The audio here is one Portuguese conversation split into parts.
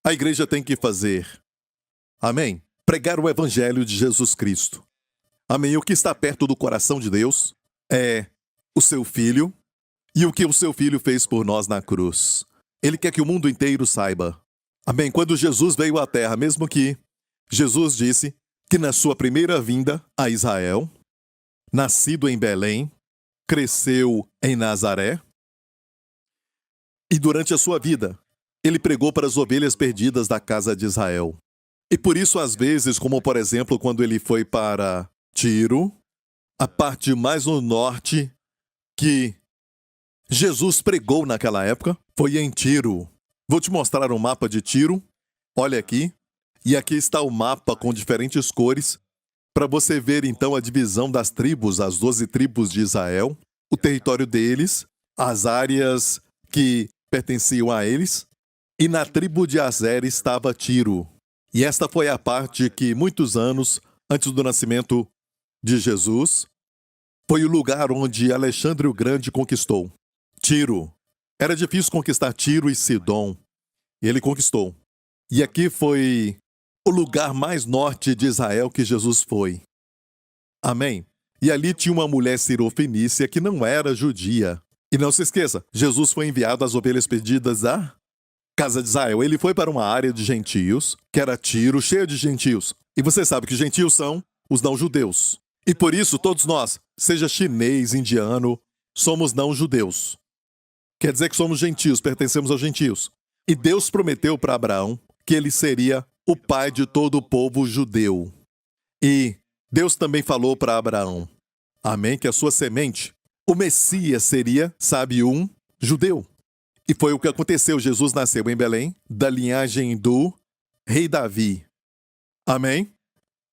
a igreja tem que fazer? Amém? Pregar o evangelho de Jesus Cristo. Amém? O que está perto do coração de Deus é o seu Filho e o que o seu Filho fez por nós na cruz. Ele quer que o mundo inteiro saiba. Amém? Quando Jesus veio à terra, mesmo que Jesus disse que na sua primeira vinda a Israel, nascido em Belém, cresceu em Nazaré, e durante a sua vida, ele pregou para as ovelhas perdidas da casa de Israel. E por isso, às vezes, como por exemplo, quando ele foi para Tiro, a parte mais no norte que Jesus pregou naquela época, foi em Tiro. Vou te mostrar um mapa de Tiro. Olha aqui. E aqui está o mapa com diferentes cores, para você ver então a divisão das tribos, as 12 tribos de Israel, o território deles, as áreas que pertenciam a eles. E na tribo de Azer estava Tiro. E esta foi a parte que, muitos anos antes do nascimento de Jesus, foi o lugar onde Alexandre o Grande conquistou. Tiro. Era difícil conquistar Tiro e Sidom. E ele conquistou. E aqui foi o lugar mais norte de Israel que Jesus foi. Amém? E ali tinha uma mulher sirofenícia que não era judia. E não se esqueça, Jesus foi enviado às ovelhas perdidas da casa de Israel. Ele foi para uma área de gentios, que era Tiro, cheia de gentios. E você sabe que gentios são os não-judeus. E por isso, todos nós, seja chinês, indiano, somos não-judeus. Quer dizer que somos gentios, pertencemos aos gentios. E Deus prometeu para Abraão que ele seria o pai de todo o povo judeu. E Deus também falou para Abraão, amém, que a sua semente, o Messias seria, sabe, um judeu. E foi o que aconteceu. Jesus nasceu em Belém, da linhagem do rei Davi. Amém?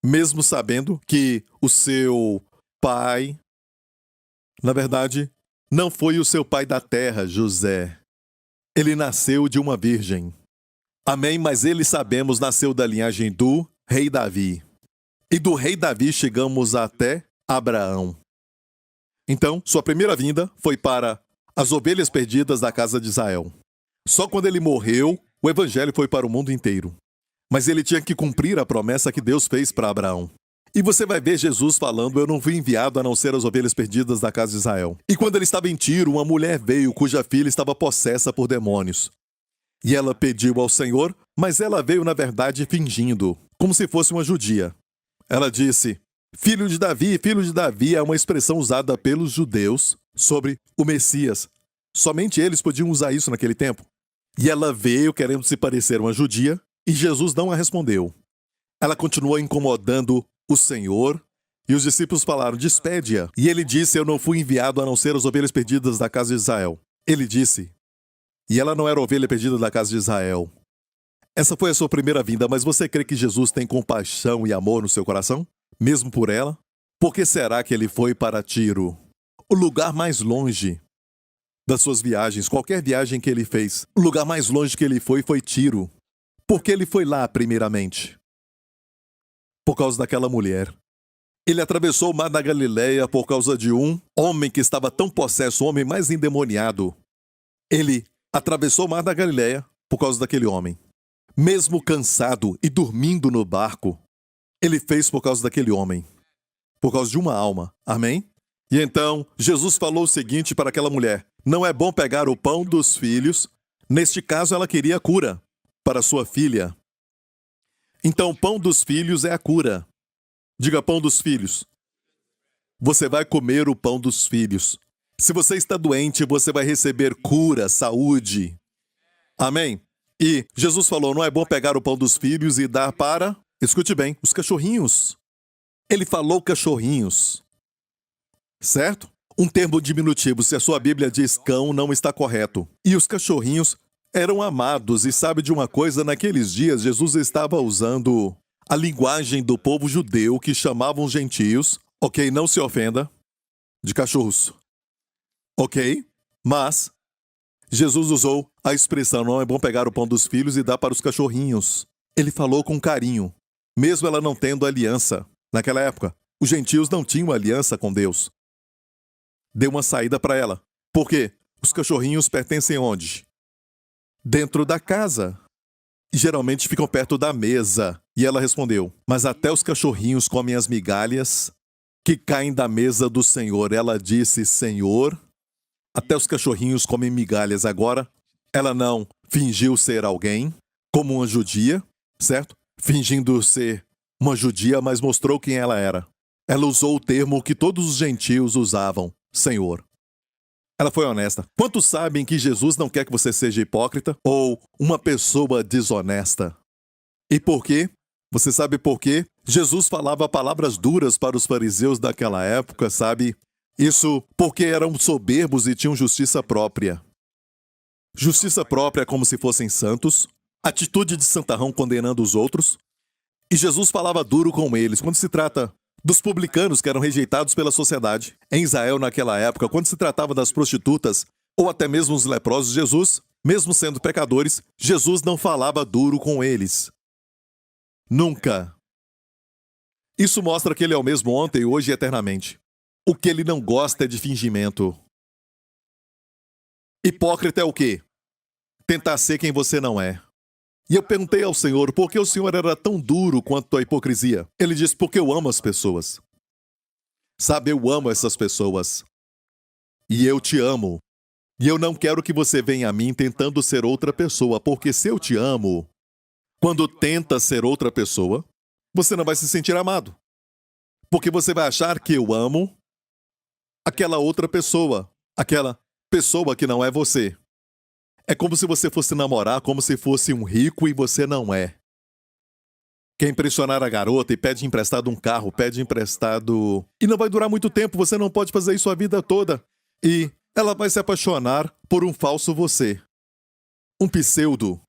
Mesmo sabendo que o seu pai, na verdade, não foi o seu pai da terra, José. Ele nasceu de uma virgem. Amém? Mas ele, sabemos, nasceu da linhagem do rei Davi. E do rei Davi chegamos até Abraão. Então, sua primeira vinda foi para as ovelhas perdidas da casa de Israel. Só quando ele morreu, o evangelho foi para o mundo inteiro. Mas ele tinha que cumprir a promessa que Deus fez para Abraão. E você vai ver Jesus falando, eu não fui enviado a não ser as ovelhas perdidas da casa de Israel. E quando ele estava em Tiro, uma mulher veio cuja filha estava possessa por demônios. E ela pediu ao Senhor, mas ela veio na verdade fingindo, como se fosse uma judia. Ela disse, filho de Davi é uma expressão usada pelos judeus sobre o Messias. Somente eles podiam usar isso naquele tempo. E ela veio querendo se parecer uma judia, e Jesus não a respondeu. Ela continuou incomodando o Senhor, e os discípulos falaram, despede-a. E ele disse, eu não fui enviado a não ser as ovelhas perdidas da casa de Israel. Ele disse, e ela não era ovelha perdida da casa de Israel. Essa foi a sua primeira vinda, mas você crê que Jesus tem compaixão e amor no seu coração? Mesmo por ela? Por que será que ele foi para Tiro? O lugar mais longe das suas viagens, qualquer viagem que ele fez, o lugar mais longe que ele foi Tiro. Por que ele foi lá primeiramente? Por causa daquela mulher. Ele atravessou o mar da Galileia por causa de um homem que estava tão possesso, o homem mais endemoniado. Ele atravessou o mar da Galileia por causa daquele homem. Mesmo cansado e dormindo no barco, ele fez por causa daquele homem. Por causa de uma alma. Amém? E então, Jesus falou o seguinte para aquela mulher, não é bom pegar o pão dos filhos. Neste caso, ela queria cura para sua filha. Então, o pão dos filhos é a cura. Diga, pão dos filhos. Você vai comer o pão dos filhos. Se você está doente, você vai receber cura, saúde. Amém? E Jesus falou, não é bom pegar o pão dos filhos e dar para, escute bem, os cachorrinhos. Ele falou cachorrinhos. Certo? Um termo diminutivo, se a sua Bíblia diz cão, não está correto. E os cachorrinhos eram amados, e sabe de uma coisa? Naqueles dias, Jesus estava usando a linguagem do povo judeu, que chamavam os gentios, ok, não se ofenda, de cachorros. Ok? Mas Jesus usou a expressão, não é bom pegar o pão dos filhos e dar para os cachorrinhos. Ele falou com carinho, mesmo ela não tendo aliança. Naquela época, os gentios não tinham aliança com Deus. Deu uma saída para ela. Por quê? Os cachorrinhos pertencem onde? Dentro da casa. e geralmente ficam perto da mesa. E ela respondeu: mas até os cachorrinhos comem as migalhas que caem da mesa do Senhor. Ela disse: Senhor, até os cachorrinhos comem migalhas. Agora, ela não fingiu ser alguém, como uma judia, certo? Fingindo ser uma judia, mas mostrou quem ela era. Ela usou o termo que todos os gentios usavam: Senhor. Ela foi honesta. Quantos sabem que Jesus não quer que você seja hipócrita ou uma pessoa desonesta? E por quê? Você sabe por quê? Jesus falava palavras duras para os fariseus daquela época, sabe? Isso porque eram soberbos e tinham justiça própria. Justiça própria como se fossem santos, atitude de santarrão condenando os outros. E Jesus falava duro com eles quando se trata dos publicanos que eram rejeitados pela sociedade. Em Israel, naquela época, quando se tratava das prostitutas ou até mesmo os leprosos, Jesus, mesmo sendo pecadores, Jesus não falava duro com eles. Nunca. Isso mostra que ele é o mesmo ontem, hoje e eternamente. O que ele não gosta é de fingimento. Hipócrita é o quê? Tentar ser quem você não é. E eu perguntei ao Senhor por que o Senhor era tão duro quanto a hipocrisia. Ele disse: porque eu amo as pessoas. Sabe, eu amo essas pessoas. E eu te amo. E eu não quero que você venha a mim tentando ser outra pessoa, porque se eu te amo, quando tenta ser outra pessoa, você não vai se sentir amado. Porque você vai achar que eu amo aquela outra pessoa, aquela pessoa que não é você. É como se você fosse namorar, como se fosse um rico e você não é. Quer impressionar a garota e pede emprestado um carro, pede emprestado... E não vai durar muito tempo, você não pode fazer isso a vida toda. E ela vai se apaixonar por um falso você. Um pseudo.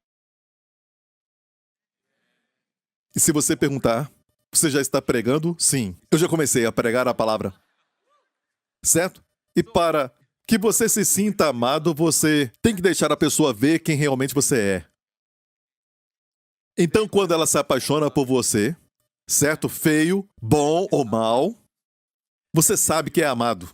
E se você perguntar, você já está pregando? Sim. Eu já comecei a pregar a palavra. Certo? E para que você se sinta amado, você tem que deixar a pessoa ver quem realmente você é. Então, quando ela se apaixona por você, certo? Feio, bom ou mal, você sabe que é amado.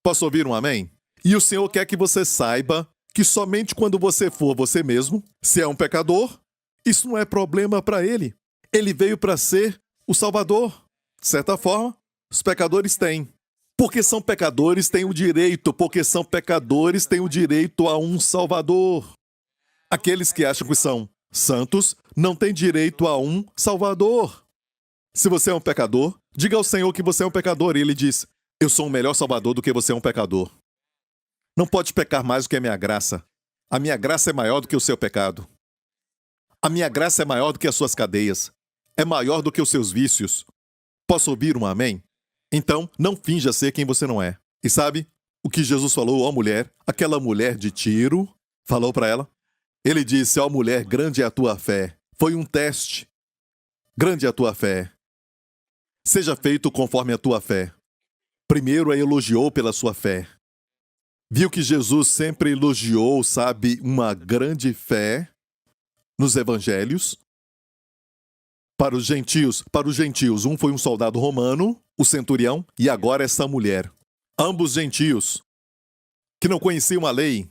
Posso ouvir um amém? E o Senhor quer que você saiba que somente quando você for você mesmo, se é um pecador, isso não é problema para ele. Ele veio para ser o Salvador. De certa forma, os pecadores têm. Porque são pecadores, têm o direito. Porque são pecadores, têm o direito a um Salvador. Aqueles que acham que são santos não têm direito a um Salvador. Se você é um pecador, diga ao Senhor que você é um pecador. E ele diz: eu sou um melhor Salvador do que você é um pecador. Não pode pecar mais do que a minha graça. A minha graça é maior do que o seu pecado. A minha graça é maior do que as suas cadeias. É maior do que os seus vícios. Posso ouvir um amém? Então, não finja ser quem você não é. E sabe o que Jesus falou à mulher? Aquela mulher de Tiro falou para ela. Ele disse: ó mulher, grande é a tua fé. Foi um teste. Grande é a tua fé. Seja feito conforme a tua fé. Primeiro a elogiou pela sua fé. Viu que Jesus sempre elogiou, sabe, uma grande fé nos evangelhos. Para os gentios, um foi um soldado romano, o centurião, e agora essa mulher. Ambos gentios, que não conheciam a lei,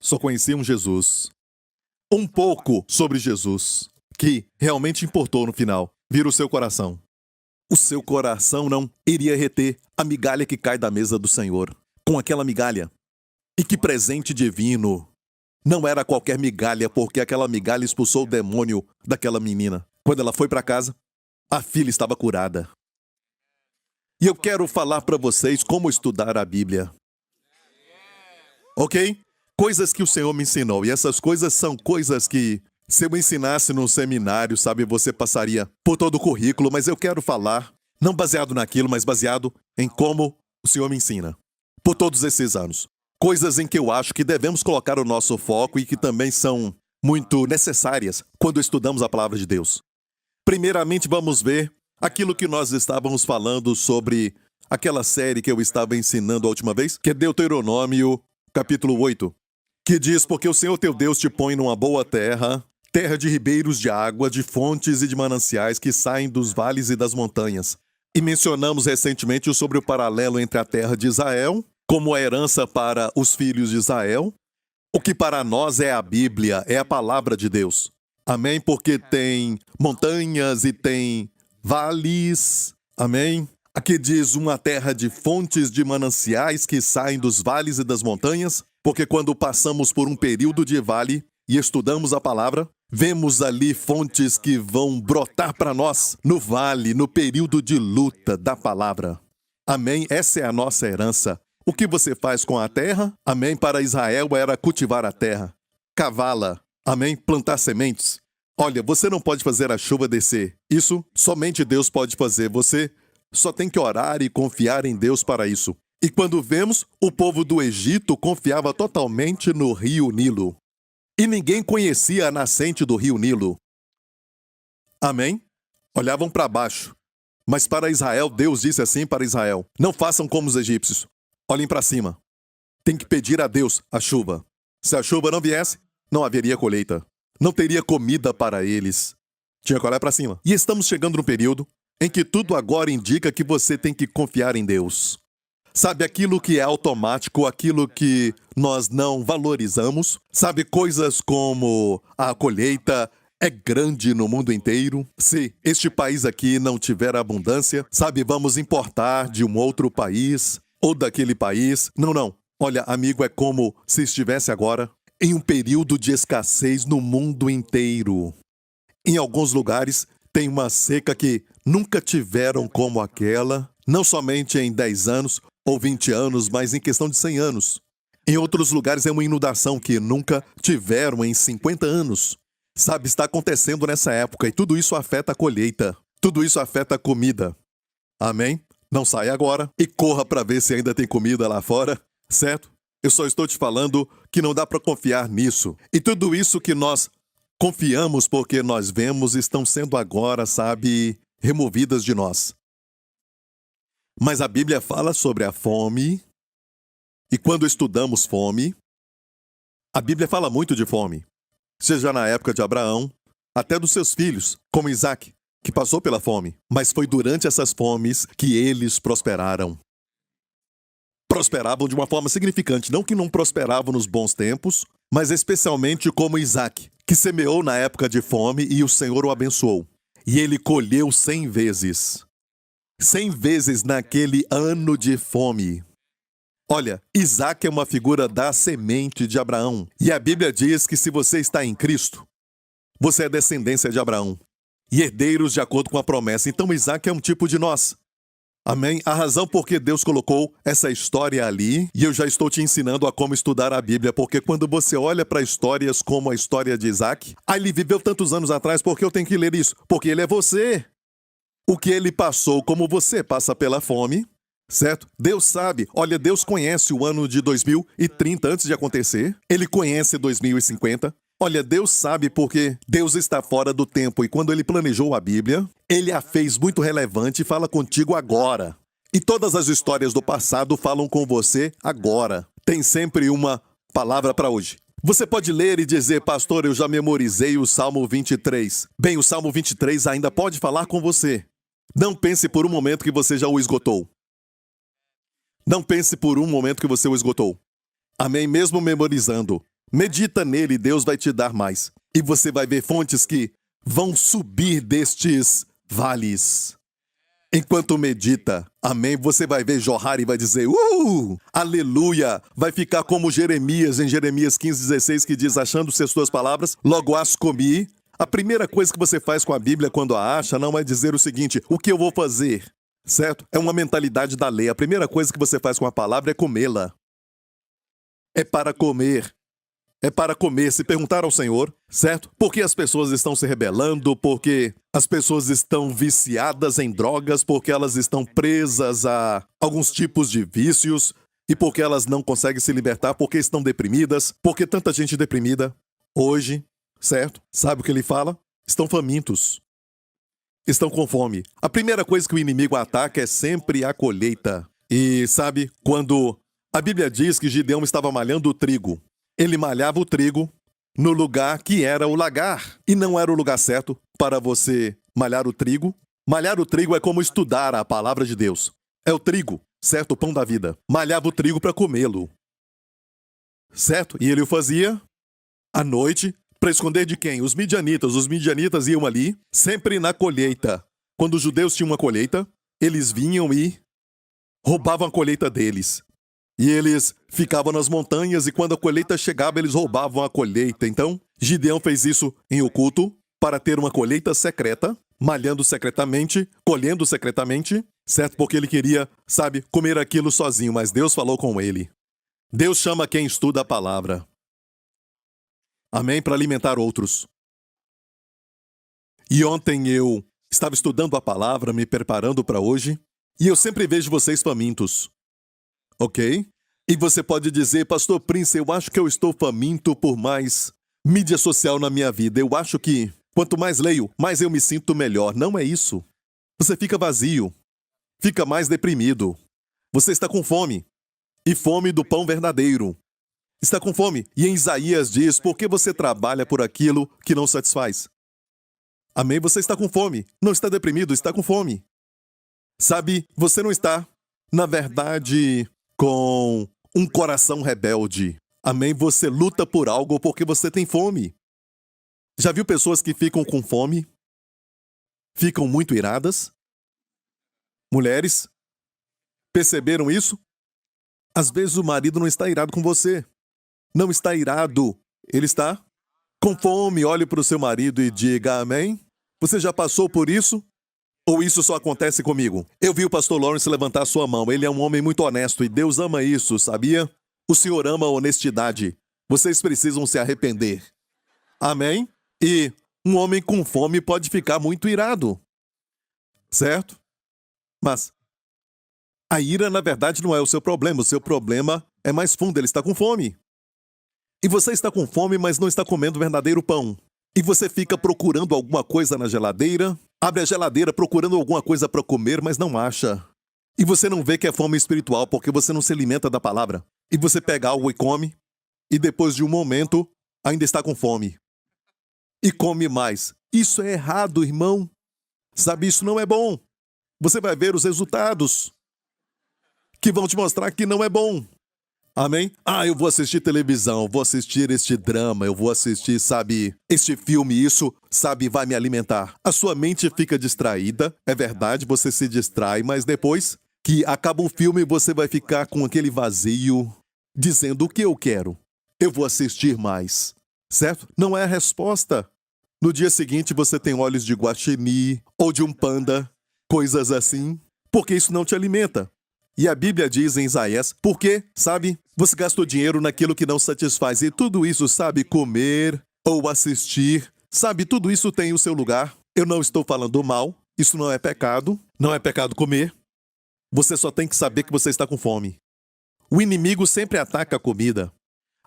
só conheciam Jesus. Um pouco sobre Jesus, que realmente importou no final, vira o seu coração. O seu coração não iria reter a migalha que cai da mesa do Senhor. Com aquela migalha. E que presente divino. Não era qualquer migalha, porque aquela migalha expulsou o demônio daquela menina. Quando ela foi para casa, a filha estava curada. E eu quero falar para vocês como estudar a Bíblia. Ok? Coisas que o Senhor me ensinou. E essas coisas são coisas que, se eu ensinasse num seminário, sabe, você passaria por todo o currículo. Mas eu quero falar, não baseado naquilo, mas baseado em como o Senhor me ensina. Por todos esses anos. Coisas em que eu acho que devemos colocar o nosso foco e que também são muito necessárias quando estudamos a palavra de Deus. Primeiramente, vamos ver aquilo que nós estávamos falando sobre aquela série que eu estava ensinando a última vez, que é Deuteronômio, capítulo 8, que diz: porque o Senhor teu Deus te põe numa boa terra, terra de ribeiros de água, de fontes e de mananciais que saem dos vales e das montanhas. E mencionamos recentemente sobre o paralelo entre a terra de Israel, como a herança para os filhos de Israel, O que para nós é a Bíblia, é a palavra de Deus. Amém? Porque tem montanhas e tem vales. Amém? Aqui diz uma terra de fontes de mananciais que saem dos vales e das montanhas, porque quando passamos por um período de vale e estudamos a palavra, vemos ali fontes que vão brotar para nós no vale, no período de luta da palavra. Amém? Essa é a nossa herança. O que você faz com a terra? Amém? Para Israel era cultivar a terra, cavá-la. Amém? Plantar sementes. Olha, você não pode fazer a chuva descer. Isso somente Deus pode fazer. Você só tem que orar e confiar em Deus para isso. E quando vemos, o povo do Egito confiava totalmente no rio Nilo. E ninguém conhecia a nascente do rio Nilo. Amém? Olhavam para baixo. Mas para Israel, Deus disse assim para Israel: não façam como os egípcios. Olhem para cima. Tem que pedir a Deus a chuva. Se a chuva não viesse, não haveria colheita. Não teria comida para eles. Tinha que olhar para cima. E estamos chegando no período em que tudo agora indica que você tem que confiar em Deus. Sabe, aquilo que é automático, aquilo que nós não valorizamos. Sabe, coisas como a colheita é grande no mundo inteiro. Se este país aqui não tiver abundância, sabe, vamos importar de um outro país ou daquele país. Não. Olha, amigo, é como se estivesse agora em um período de escassez no mundo inteiro. Em alguns lugares tem uma seca que nunca tiveram como aquela, não somente em 10 anos ou 20 anos, mas em questão de 100 anos. Em outros lugares é uma inundação que nunca tiveram em 50 anos. Sabe, está acontecendo nessa época e tudo isso afeta a colheita. Tudo isso afeta a comida. Amém? Não saia agora e corra para ver se ainda tem comida lá fora, certo? Eu só estou te falando que não dá para confiar nisso. E tudo isso que nós confiamos porque nós vemos estão sendo agora, sabe, removidas de nós. Mas a Bíblia fala sobre a fome. E quando estudamos fome, a Bíblia fala muito de fome. Seja na época de Abraão, até dos seus filhos, como Isaac, que passou pela fome. Mas foi durante essas fomes que eles prosperaram. Prosperavam de uma forma significante. Não que não prosperavam nos bons tempos, mas especialmente como Isaac, que semeou na época de fome e o Senhor o abençoou. E ele colheu 100 vezes. 100 vezes naquele ano de fome. Olha, Isaac é uma figura da semente de Abraão. E a Bíblia diz que se você está em Cristo, você é descendência de Abraão. E herdeiros de acordo com a promessa. Então Isaac é um tipo de nós. Amém? A razão por que Deus colocou essa história ali, e eu já estou te ensinando a como estudar a Bíblia, porque quando você olha para histórias como a história de Isaac, ele viveu tantos anos atrás, porque eu tenho que ler isso? Porque ele é você. O que ele passou, como você passa pela fome, certo? Deus sabe. Olha, Deus conhece o ano de 2030 antes de acontecer. Ele conhece 2050. Olha, Deus sabe porque Deus está fora do tempo e quando ele planejou a Bíblia, ele a fez muito relevante e fala contigo agora. E todas as histórias do passado falam com você agora. Tem sempre uma palavra para hoje. Você pode ler e dizer: pastor, eu já memorizei o Salmo 23. Bem, o Salmo 23 ainda pode falar com você. Não pense por um momento que você já o esgotou. Não pense por um momento que você o esgotou. Amém? Mesmo memorizando. Medita nele, Deus vai te dar mais. E você vai ver fontes que vão subir destes vales. Enquanto medita, amém, você vai ver jorrar e vai dizer: aleluia! Vai ficar como Jeremias, em Jeremias 15:16, que diz: achando-se as tuas palavras, logo as comi. A primeira coisa que você faz com a Bíblia quando a acha não é dizer o seguinte: o que eu vou fazer? Certo? É uma mentalidade da lei. A primeira coisa que você faz com a palavra é comê-la. É para comer. É para comer. Se perguntar ao Senhor, certo? Por que as pessoas estão se rebelando? Porque as pessoas estão viciadas em drogas? Porque elas estão presas a alguns tipos de vícios? E porque elas não conseguem se libertar? Porque estão deprimidas? Porque tanta gente deprimida hoje, certo? Sabe o que ele fala? Estão famintos. Estão com fome. A primeira coisa que o inimigo ataca é sempre a colheita. E sabe, quando a Bíblia diz que Gideão estava malhando o trigo, ele malhava o trigo no lugar que era o lagar. E não era o lugar certo para você malhar o trigo. Malhar o trigo é como estudar a palavra de Deus. É o trigo, certo? O pão da vida. Malhava o trigo para comê-lo. certo? E ele o fazia à noite, para esconder de quem? Os midianitas. Os midianitas iam ali, sempre na colheita. Quando os judeus tinham uma colheita, eles vinham e roubavam a colheita deles. E eles ficavam nas montanhas e quando a colheita chegava, eles roubavam a colheita. Então, Gideão fez isso em oculto para ter uma colheita secreta, malhando secretamente, colhendo secretamente, certo? Porque ele queria, sabe, comer aquilo sozinho, mas Deus falou com ele. Deus chama quem estuda a palavra. Amém? Para alimentar outros. E ontem eu estava estudando a palavra, me preparando para hoje, e eu sempre vejo vocês famintos. Ok? E você pode dizer, Pastor Prince, eu acho que eu estou faminto por mais mídia social na minha vida. Eu acho que quanto mais leio, mais eu me sinto melhor. Não é isso. Você fica vazio, fica mais deprimido. Você está com fome, e fome do pão verdadeiro. Está com fome. E em Isaías diz, por que você trabalha por aquilo que não satisfaz? Amém? Você está com fome. Não está deprimido, está com fome. Sabe, você não está, na verdade, com um coração rebelde. Amém? Você luta por algo porque você tem fome. Já viu pessoas que ficam com fome? Ficam muito iradas? Mulheres? Perceberam isso? Às vezes o marido não está irado com você. Não está irado. Ele está com fome. Olhe para o seu marido e diga amém. Você já passou por isso? Ou isso só acontece comigo? Eu vi o pastor Lawrence levantar sua mão. Ele é um homem muito honesto e Deus ama isso, sabia? O Senhor ama a honestidade. Vocês precisam se arrepender. Amém? E um homem com fome pode ficar muito irado. Certo? Mas a ira, na verdade, não é o seu problema. O seu problema é mais fundo. Ele está com fome. E você está com fome, mas não está comendo verdadeiro pão. E você fica procurando alguma coisa na geladeira, abre a geladeira procurando alguma coisa para comer, mas não acha. E você não vê que é fome espiritual porque você não se alimenta da palavra. E você pega algo e come, e depois de um momento, ainda está com fome. E come mais. Isso é errado, irmão. Sabe, isso não é bom. Você vai ver os resultados que vão te mostrar que não é bom. Amém? Eu vou assistir televisão, vou assistir este drama, eu vou assistir, sabe, este filme, isso, sabe, vai me alimentar. A sua mente fica distraída, é verdade, você se distrai, mas depois que acaba o filme, você vai ficar com aquele vazio, dizendo o que eu quero. Eu vou assistir mais, certo? Não é a resposta. No dia seguinte, você tem olhos de guaxinim ou de um panda, coisas assim, porque isso não te alimenta. E a Bíblia diz em Isaías, porque, sabe, você gastou dinheiro naquilo que não satisfaz. E tudo isso, sabe, comer ou assistir, sabe, tudo isso tem o seu lugar. Eu não estou falando mal, isso não é pecado. Não é pecado comer. Você só tem que saber que você está com fome. O inimigo sempre ataca a comida.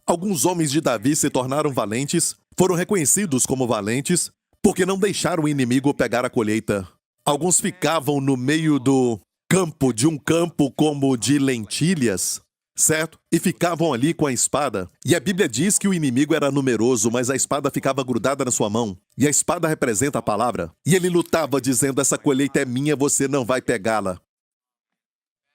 Alguns homens de Davi se tornaram valentes, foram reconhecidos como valentes, porque não deixaram o inimigo pegar a colheita. Alguns ficavam no meio do campo, de um campo como de lentilhas, certo? E ficavam ali com a espada. E a Bíblia diz que o inimigo era numeroso, mas a espada ficava grudada na sua mão. E a espada representa a palavra. E ele lutava dizendo, essa colheita é minha, você não vai pegá-la.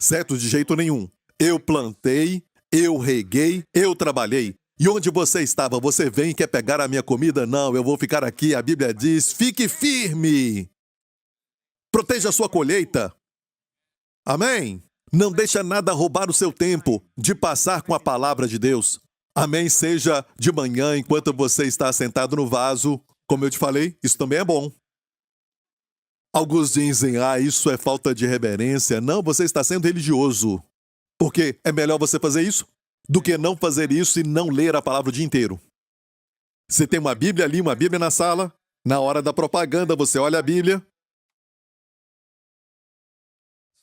Certo? De jeito nenhum. Eu plantei, eu reguei, eu trabalhei. E onde você estava? Você vem e quer pegar a minha comida? Não, eu vou ficar aqui. A Bíblia diz, fique firme. Proteja a sua colheita. Amém? Não deixa nada roubar o seu tempo de passar com a palavra de Deus. Amém? Seja de manhã, enquanto você está sentado no vaso. Como eu te falei, isso também é bom. Alguns dizem, isso é falta de reverência. Não, você está sendo religioso. Porque é melhor você fazer isso do que não fazer isso e não ler a palavra o dia inteiro. Você tem uma Bíblia ali, uma Bíblia na sala. Na hora da propaganda, você olha a Bíblia.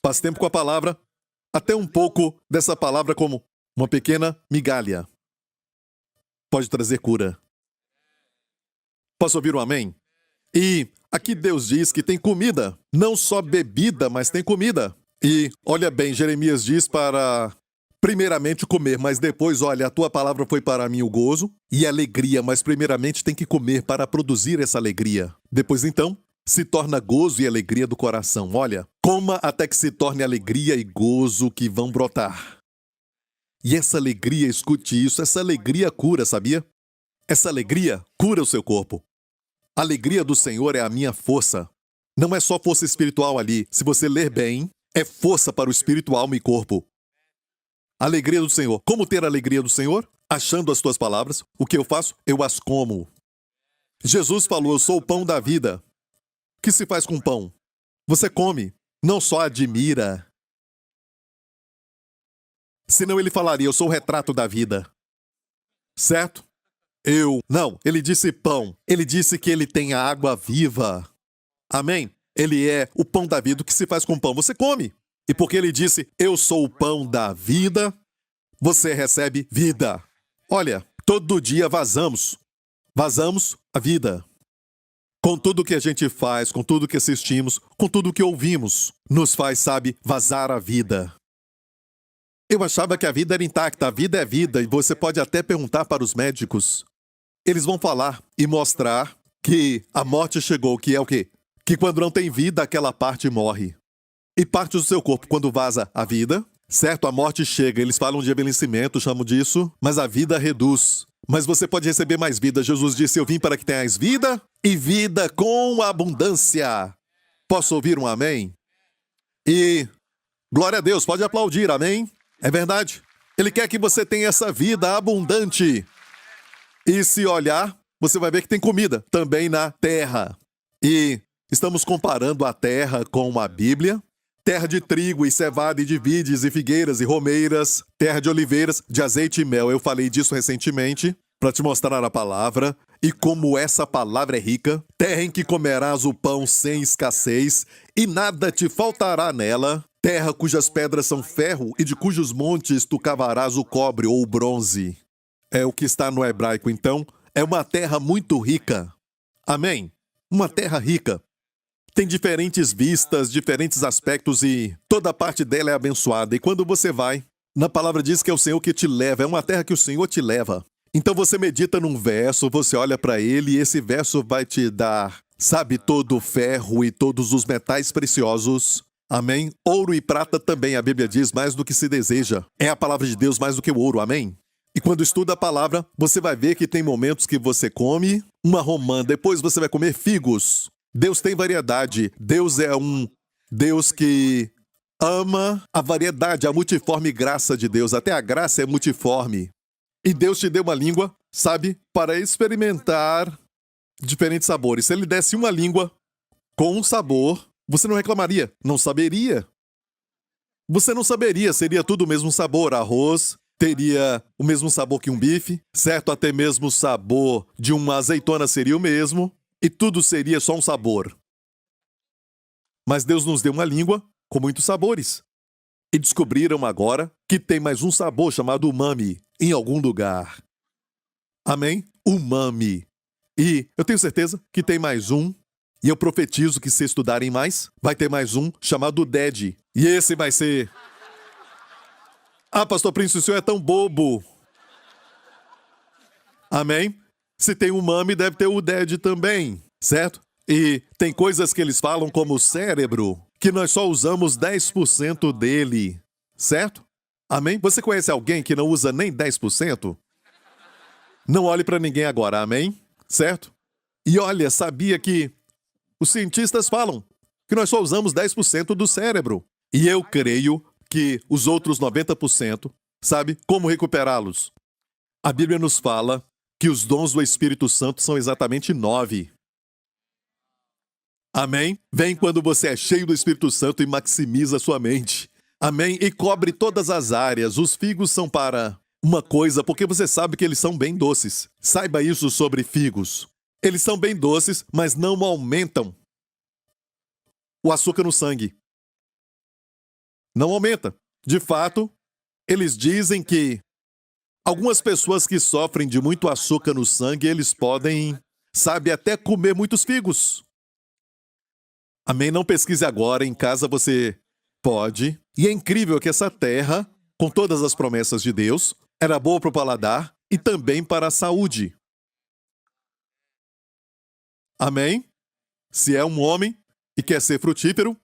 Faz tempo com a palavra, até um pouco dessa palavra como uma pequena migalha. Pode trazer cura. Posso ouvir um amém? E aqui Deus diz que tem comida, não só bebida, mas tem comida. E olha bem, Jeremias diz para primeiramente comer, mas depois, olha, a tua palavra foi para mim o gozo e a alegria, mas primeiramente tem que comer para produzir essa alegria. Depois então, se torna gozo e alegria do coração. Olha, coma até que se torne alegria e gozo que vão brotar. E essa alegria, escute isso, essa alegria cura, sabia? Essa alegria cura o seu corpo. A alegria do Senhor é a minha força. Não é só força espiritual ali. Se você ler bem, é força para o espírito, alma e corpo. Alegria do Senhor. Como ter a alegria do Senhor? Achando as tuas palavras. O que eu faço? Eu as como. Jesus falou, eu sou o pão da vida. O que se faz com pão? Você come, não só admira. Senão ele falaria, eu sou o retrato da vida. Certo? Não, ele disse pão. Ele disse que ele tem a água viva. Amém? Ele é o pão da vida. O que se faz com pão? Você come. E porque ele disse, eu sou o pão da vida, você recebe vida. Olha, todo dia vazamos a vida. Com tudo que a gente faz, com tudo que assistimos, com tudo que ouvimos, nos faz, vazar a vida. Eu achava que a vida era intacta, a vida é vida, e você pode até perguntar para os médicos. Eles vão falar e mostrar que a morte chegou, que é o quê? Que quando não tem vida, aquela parte morre. E parte do seu corpo, quando vaza a vida, certo? A morte chega, eles falam de envelhecimento, chamam disso, mas a vida reduz. Mas você pode receber mais vida. Jesus disse, eu vim para que tenhais vida e vida com abundância. Posso ouvir um amém? E glória a Deus, pode aplaudir, amém? É verdade. Ele quer que você tenha essa vida abundante. E se olhar, você vai ver que tem comida também na terra. E estamos comparando a terra com a Bíblia. Terra de trigo e cevada e de vides e figueiras e romeiras, terra de oliveiras, de azeite e mel. Eu falei disso recentemente para te mostrar a palavra e como essa palavra é rica. Terra em que comerás o pão sem escassez e nada te faltará nela. Terra cujas pedras são ferro e de cujos montes tu cavarás o cobre ou o bronze. É o que está no hebraico, então. É uma terra muito rica. Amém? Uma terra rica. Tem diferentes vistas, diferentes aspectos e toda parte dela é abençoada. E quando você vai, na palavra diz que é o Senhor que te leva, é uma terra que o Senhor te leva. Então você medita num verso, você olha para ele e esse verso vai te dar, todo o ferro e todos os metais preciosos. Amém? Ouro e prata também, a Bíblia diz, mais do que se deseja. É a palavra de Deus mais do que o ouro, amém? E quando estuda a palavra, você vai ver que tem momentos que você come uma romã, depois você vai comer figos. Deus tem variedade. Deus é um Deus que ama a variedade, a multiforme graça de Deus. Até a graça é multiforme. E Deus te deu uma língua, para experimentar diferentes sabores. Se Ele desse uma língua com um sabor, você não reclamaria, não saberia. Você não saberia, seria tudo o mesmo sabor. Arroz teria o mesmo sabor que um bife, certo? Até mesmo o sabor de uma azeitona seria o mesmo. E tudo seria só um sabor. Mas Deus nos deu uma língua com muitos sabores. E descobriram agora que tem mais um sabor chamado umami em algum lugar. Amém? Umami. E eu tenho certeza que tem mais um. E eu profetizo que se estudarem mais, vai ter mais um chamado Ded. E esse vai ser... Ah, Pastor Príncipe, o senhor é tão bobo. Amém? Se tem umami, deve ter o Ded também, certo? E tem coisas que eles falam como o cérebro, que nós só usamos 10% dele, certo? Amém? Você conhece alguém que não usa nem 10%? Não olhe para ninguém agora, amém? Certo? E olha, sabia que os cientistas falam que nós só usamos 10% do cérebro. E eu creio que os outros 90%, como recuperá-los? A Bíblia nos fala que os dons do Espírito Santo são exatamente 9. Amém? Vem quando você é cheio do Espírito Santo e maximiza sua mente. Amém? E cobre todas as áreas. Os figos são para uma coisa, porque você sabe que eles são bem doces. Saiba isso sobre figos. Eles são bem doces, mas não aumentam o açúcar no sangue. Não aumenta. De fato, eles dizem que algumas pessoas que sofrem de muito açúcar no sangue, eles podem, até comer muitos figos. Amém? Não pesquise agora, em casa você pode. E é incrível que essa terra, com todas as promessas de Deus, era boa para o paladar e também para a saúde. Amém? Se é um homem e quer ser frutífero,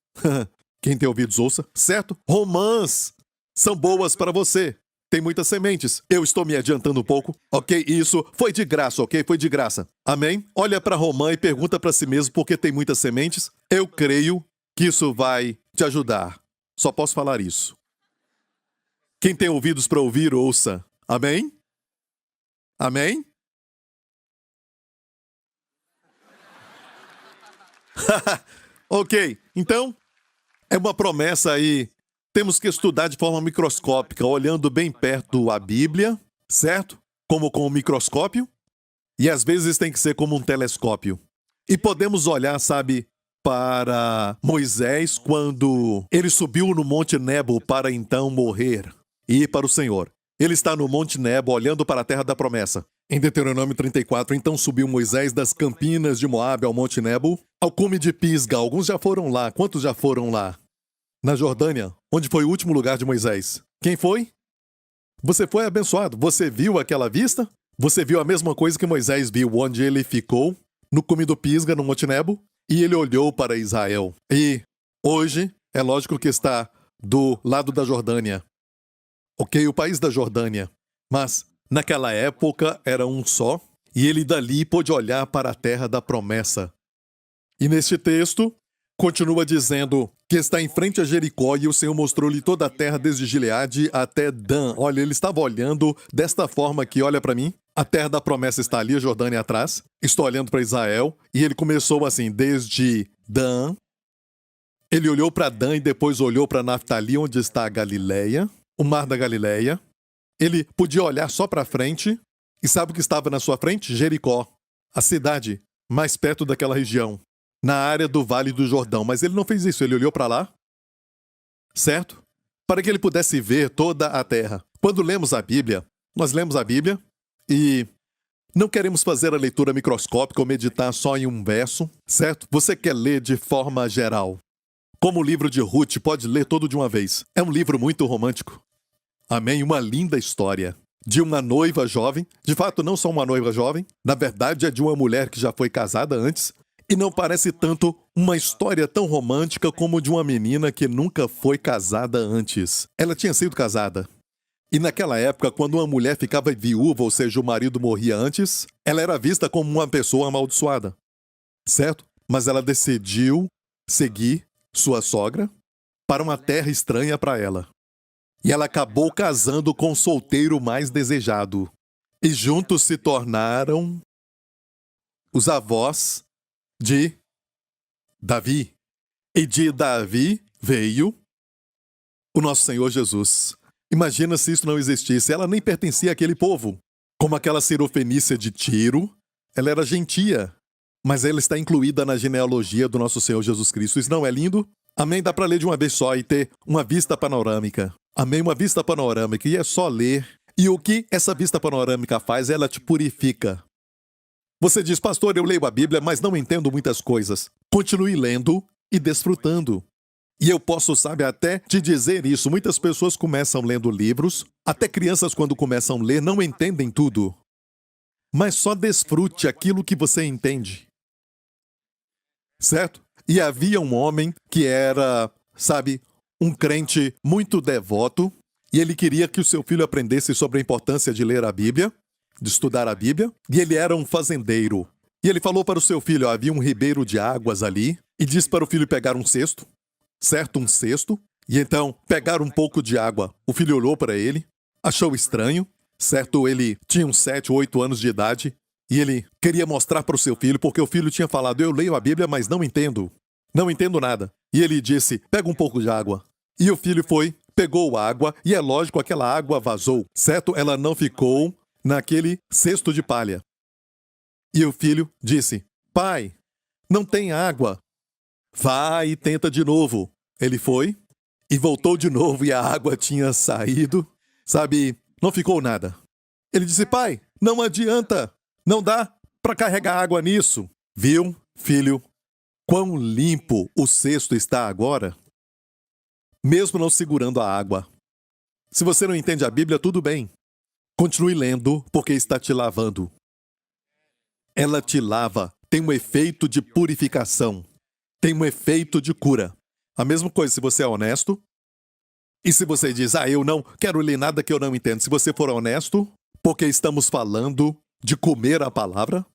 quem tem ouvidos ouça, certo? Romãs são boas para você. tem muitas sementes. Eu estou me adiantando um pouco. Ok, isso foi de graça, ok? Foi de graça. Amém? Olha para Romã e pergunta para si mesmo por que tem muitas sementes. Eu creio que isso vai te ajudar. Só posso falar isso. Quem tem ouvidos para ouvir, ouça. Amém? Amém? Ok, então, é uma promessa aí. Temos que estudar de forma microscópica, olhando bem perto a Bíblia, certo? Como com um microscópio. E às vezes tem que ser como um telescópio. E podemos olhar, sabe, para Moisés quando ele subiu no Monte Nebo para então morrer e ir para o Senhor. Ele está no Monte Nebo olhando para a terra da promessa. Em Deuteronômio 34, então subiu Moisés das campinas de Moabe ao Monte Nebo, ao cume de Pisga. Alguns já foram lá. Quantos já foram lá? Na Jordânia, onde foi o último lugar de Moisés. Quem foi? Você foi abençoado. Você viu aquela vista? Você viu a mesma coisa que Moisés viu, onde ele ficou no cume do Pisga, no Monte Nebo, e ele olhou para Israel. E hoje, é lógico que está do lado da Jordânia. Ok, o país da Jordânia. Mas naquela época era um só, e ele dali pôde olhar para a terra da promessa. E neste texto, continua dizendo que está em frente a Jericó e o Senhor mostrou-lhe toda a terra desde Gileade até Dan. Olha, ele estava olhando desta forma aqui, olha para mim. A terra da promessa está ali, a Jordânia atrás. Estou olhando para Israel e ele começou assim, desde Dan. Ele olhou para Dan e depois olhou para Naftali, onde está a Galileia, o mar da Galileia. Ele podia olhar só para frente e sabe o que estava na sua frente? Jericó, a cidade mais perto daquela região, na área do Vale do Jordão. Mas ele não fez isso, ele olhou para lá, certo? Para que ele pudesse ver toda a terra. Quando lemos a Bíblia, nós lemos a Bíblia e não queremos fazer a leitura microscópica ou meditar só em um verso, certo? Você quer ler de forma geral. Como o livro de Ruth, pode ler todo de uma vez. É um livro muito romântico. Amém? Uma linda história de uma noiva jovem. De fato, não só uma noiva jovem. Na verdade, é de uma mulher que já foi casada antes. E não parece tanto uma história tão romântica como de uma menina que nunca foi casada antes. Ela tinha sido casada. E naquela época, quando uma mulher ficava viúva, ou seja, o marido morria antes, ela era vista como uma pessoa amaldiçoada. Certo? Mas ela decidiu seguir sua sogra para uma terra estranha para ela. E ela acabou casando com o solteiro mais desejado. E juntos se tornaram os avós de Davi. E de Davi veio o nosso Senhor Jesus. Imagina se isso não existisse. Ela nem pertencia àquele povo. Como aquela cirofenícia de Tiro, ela era gentia. Mas ela está incluída na genealogia do nosso Senhor Jesus Cristo. Isso não é lindo? Amém? Dá para ler de uma vez só e ter uma vista panorâmica. Amém? Uma vista panorâmica. E é só ler. E o que essa vista panorâmica faz? Ela te purifica. Você diz, pastor, eu leio a Bíblia, mas não entendo muitas coisas. Continue lendo e desfrutando. E eu posso, sabe, até te dizer isso. Muitas pessoas começam lendo livros, até crianças quando começam a ler não entendem tudo. Mas só desfrute aquilo que você entende. Certo? E havia um homem que era, sabe, um crente muito devoto, e ele queria que o seu filho aprendesse sobre a importância de ler a Bíblia, de estudar a Bíblia, e ele era um fazendeiro. E ele falou para o seu filho, havia um ribeiro de águas ali, e disse para o filho pegar um cesto, certo? Um cesto, e então pegar um pouco de água. O filho olhou para ele, achou estranho, certo? Ele tinha uns 7 ou 8 anos de idade, e ele queria mostrar para o seu filho, porque o filho tinha falado, eu leio a Bíblia, mas não entendo. Não entendo nada. E ele disse, pega um pouco de água. E o filho foi, pegou água, e é lógico, aquela água vazou, certo? Ela não ficou naquele cesto de palha. E o filho disse, pai, não tem água. Vai e tenta de novo. Ele foi e voltou de novo e a água tinha saído. Sabe, não ficou nada. Ele disse, pai, não adianta. Não dá para carregar água nisso. Viu, filho, quão limpo o cesto está agora? Mesmo não segurando a água. Se você não entende a Bíblia, tudo bem. Continue lendo, porque está te lavando. Ela te lava. Tem um efeito de purificação. Tem um efeito de cura. A mesma coisa, se você é honesto, E se você diz, eu não quero ler nada que eu não entendo, se você for honesto, porque estamos falando de comer a palavra,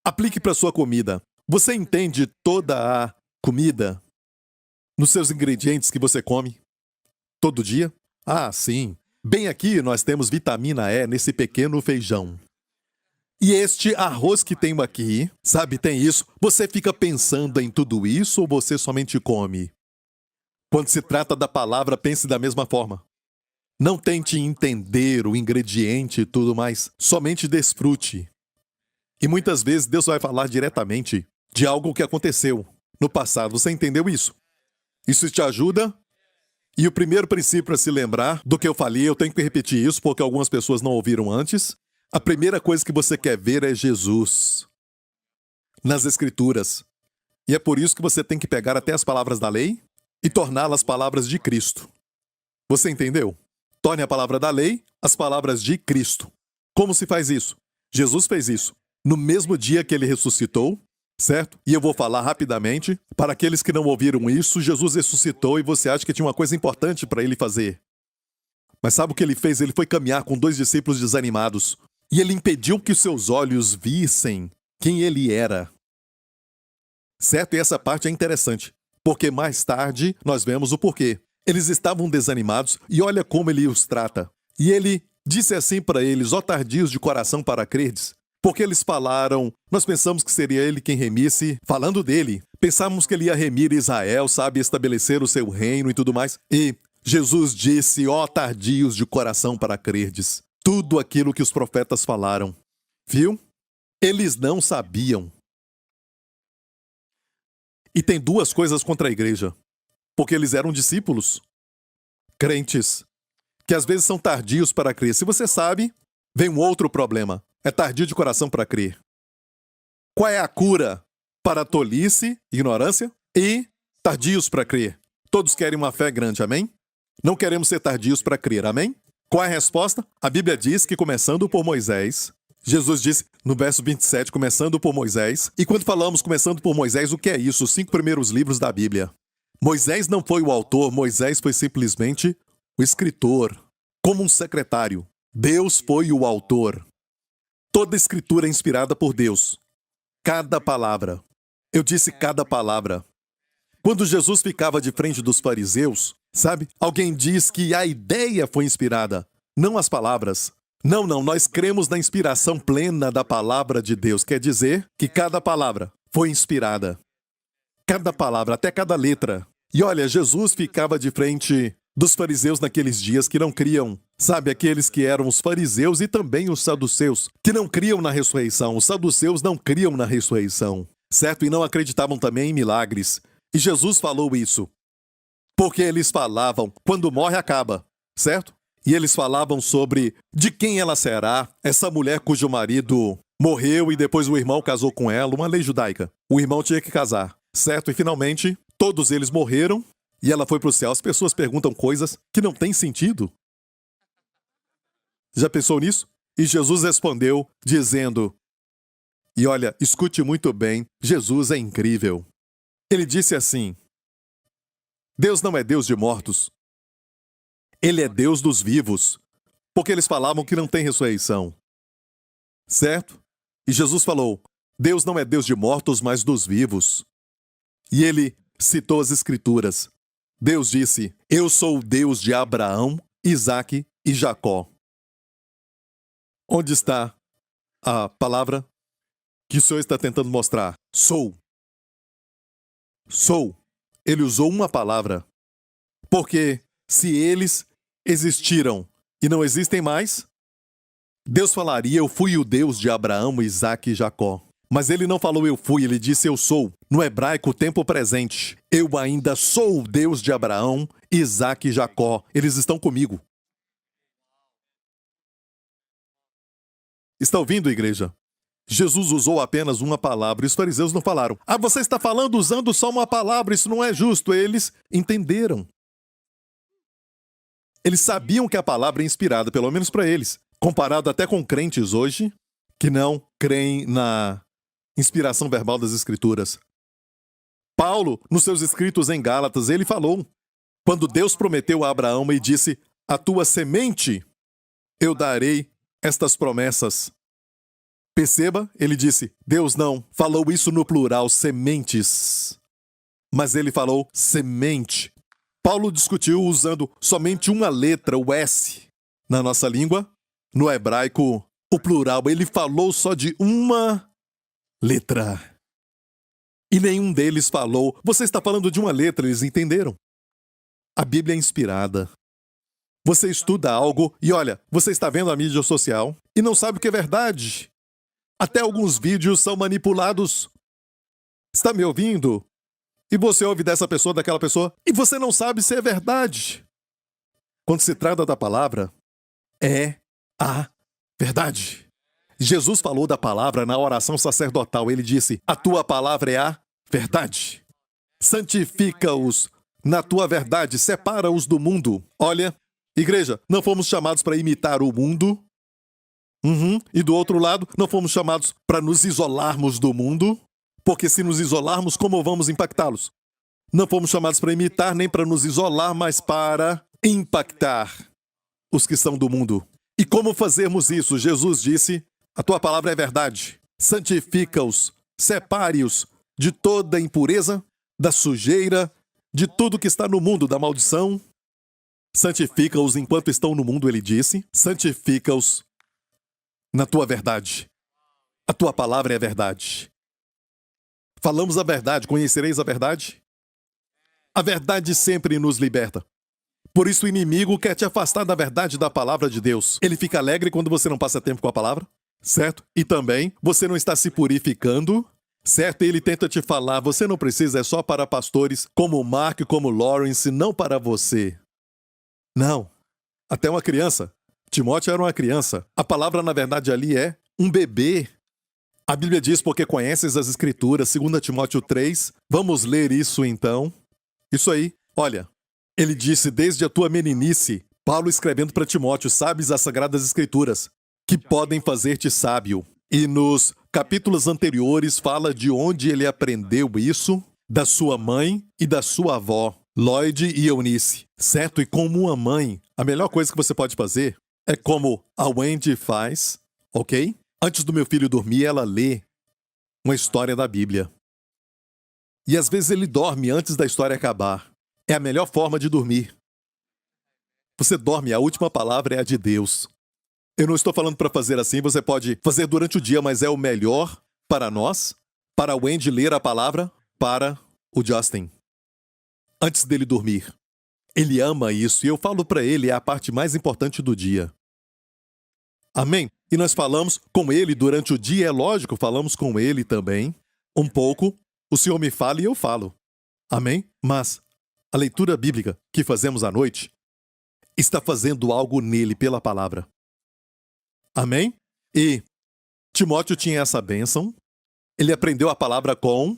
aplique para sua comida. Você entende toda a comida nos seus ingredientes que você come todo dia? Ah, sim. Bem aqui nós temos vitamina E nesse pequeno feijão. E este arroz que tenho aqui, sabe, tem isso. Você fica pensando em tudo isso ou você somente come? Quando se trata da palavra, pense da mesma forma. Não tente entender o ingrediente e tudo mais. Somente desfrute. E muitas vezes Deus vai falar diretamente de algo que aconteceu no passado. Você entendeu isso? Isso te ajuda? E o primeiro princípio para se lembrar do que eu falei, eu tenho que repetir isso porque algumas pessoas não ouviram antes. A primeira coisa que você quer ver é Jesus nas Escrituras. E é por isso que você tem que pegar até as palavras da lei e torná-las palavras de Cristo. Você entendeu? Torne a palavra da lei as palavras de Cristo. Como se faz isso? Jesus fez isso no mesmo dia que ele ressuscitou, certo? E eu vou falar rapidamente. Para aqueles que não ouviram isso, Jesus ressuscitou e você acha que tinha uma coisa importante para ele fazer. Mas sabe o que ele fez? Ele foi caminhar com 2 discípulos desanimados. E ele impediu que seus olhos vissem quem ele era. Certo? E essa parte é interessante, porque mais tarde nós vemos o porquê. Eles estavam desanimados e olha como ele os trata. E ele disse assim para eles, ó tardios de coração para crerdes, porque eles falaram, nós pensamos que seria ele quem remisse, falando dele. Pensávamos que ele ia remir Israel, sabe, estabelecer o seu reino e tudo mais. E Jesus disse, ó tardios de coração para crerdes. Tudo aquilo que os profetas falaram. Viu? Eles não sabiam. E tem 2 coisas contra a igreja. Porque eles eram discípulos, crentes, que às vezes são tardios para crer. Se você sabe, vem um outro problema. É tardio de coração para crer. Qual é a cura para a tolice, ignorância e tardios para crer? Todos querem uma fé grande, amém? Não queremos ser tardios para crer, amém? Qual é a resposta? A Bíblia diz que começando por Moisés, Jesus disse no verso 27, começando por Moisés, e quando falamos começando por Moisés, o que é isso? Os 5 primeiros livros da Bíblia. Moisés não foi o autor, Moisés foi simplesmente o escritor, como um secretário. Deus foi o autor. Toda escritura é inspirada por Deus. Cada palavra. Eu disse cada palavra. Quando Jesus ficava de frente dos fariseus, sabe? Alguém diz que a ideia foi inspirada, não as palavras. Não, nós cremos na inspiração plena da palavra de Deus. Quer dizer que cada palavra foi inspirada. Cada palavra, até cada letra. E olha, Jesus ficava de frente dos fariseus naqueles dias que não criam. Sabe, aqueles que eram os fariseus e também os saduceus, que não criam na ressurreição. Os saduceus não criam na ressurreição, certo? E não acreditavam também em milagres. E Jesus falou isso. Porque eles falavam, quando morre acaba, certo? E eles falavam sobre de quem ela será, essa mulher cujo marido morreu e depois o irmão casou com ela, uma lei judaica. O irmão tinha que casar, certo? E finalmente, todos eles morreram e ela foi para o céu. As pessoas perguntam coisas que não têm sentido. Já pensou nisso? E Jesus respondeu dizendo, e olha, escute muito bem, Jesus é incrível. Ele disse assim, Deus não é Deus de mortos. Ele é Deus dos vivos. Porque eles falavam que não tem ressurreição. Certo? E Jesus falou, Deus não é Deus de mortos, mas dos vivos. E ele citou as Escrituras. Deus disse, eu sou o Deus de Abraão, Isaque e Jacó. Onde está a palavra que o Senhor está tentando mostrar? Sou. Sou. Ele usou uma palavra. Porque se eles existiram e não existem mais, Deus falaria, eu fui o Deus de Abraão, Isaque e Jacó. Mas ele não falou eu fui, ele disse eu sou. No hebraico, tempo presente. Eu ainda sou o Deus de Abraão, Isaque e Jacó. Eles estão comigo. Está ouvindo, igreja? Jesus usou apenas uma palavra e os fariseus não falaram. Ah, você está falando usando só uma palavra, isso não é justo. Eles entenderam. Eles sabiam que a palavra é inspirada, pelo menos para eles. Comparado até com crentes hoje, que não creem na inspiração verbal das Escrituras. Paulo, nos seus escritos em Gálatas, ele falou, Quando Deus prometeu a Abraão e disse: "A tua semente eu darei estas promessas." Perceba, ele disse, Deus não falou isso no plural, sementes. Mas ele falou semente. Paulo discutiu usando somente uma letra, o S. Na nossa língua, no hebraico, o plural, ele falou só de uma letra. E nenhum deles falou, você está falando de uma letra, eles entenderam. A Bíblia é inspirada. Você estuda algo e olha, você está vendo a mídia social e não sabe o que é verdade. Até alguns vídeos são manipulados. Está me ouvindo? E você ouve dessa pessoa, daquela pessoa, e você não sabe se é verdade. Quando se trata da palavra, é a verdade. Jesus falou da palavra na oração sacerdotal. Ele disse, a tua palavra é a verdade. Santifica-os na tua verdade, separa-os do mundo. Olha, igreja, não fomos chamados para imitar o mundo. E do outro lado, não fomos chamados para nos isolarmos do mundo. Porque se nos isolarmos, como vamos impactá-los? Não fomos chamados para imitar nem para nos isolar, mas para impactar os que são do mundo. E como fazermos isso? Jesus disse, a tua palavra é verdade. Santifica-os, separe-os de toda impureza, da sujeira, de tudo que está no mundo, da maldição. Santifica-os enquanto estão no mundo, ele disse. Santifica-os na tua verdade. A tua palavra é a verdade. Falamos a verdade, conhecereis a verdade? A verdade sempre nos liberta. Por isso o inimigo quer te afastar da verdade da palavra de Deus. Ele fica alegre quando você não passa tempo com a palavra, certo? E também, você não está se purificando, certo? Ele tenta te falar, você não precisa, é só para pastores como Mark, como Lawrence, não para você. Não. Até uma criança. Timóteo era uma criança. A palavra, na verdade, ali é um bebê. A Bíblia diz, porque conheces as Escrituras, 2 Timóteo 3. Vamos ler isso então. Isso aí, olha. Ele disse, desde a tua meninice, Paulo escrevendo para Timóteo, sabes as Sagradas Escrituras, que podem fazer-te sábio. E nos capítulos anteriores fala de onde ele aprendeu isso, da sua mãe e da sua avó, Lloyd e Eunice. Certo? E como uma mãe, a melhor coisa que você pode fazer é como a Wendy faz, ok? Antes do meu filho dormir, ela lê uma história da Bíblia. E às vezes ele dorme antes da história acabar. É a melhor forma de dormir. Você dorme, a última palavra é a de Deus. Eu não estou falando para fazer assim, você pode fazer durante o dia, mas é o melhor para nós, para o Wendy ler a palavra, para o Justin. Antes dele dormir. Ele ama isso e eu falo para ele, é a parte mais importante do dia. Amém? E nós falamos com ele durante o dia, é lógico, falamos com ele também. Um pouco, o Senhor me fala e eu falo. Amém? Mas a leitura bíblica que fazemos à noite está fazendo algo nele pela palavra. Amém? E Timóteo tinha essa bênção. Ele aprendeu a palavra com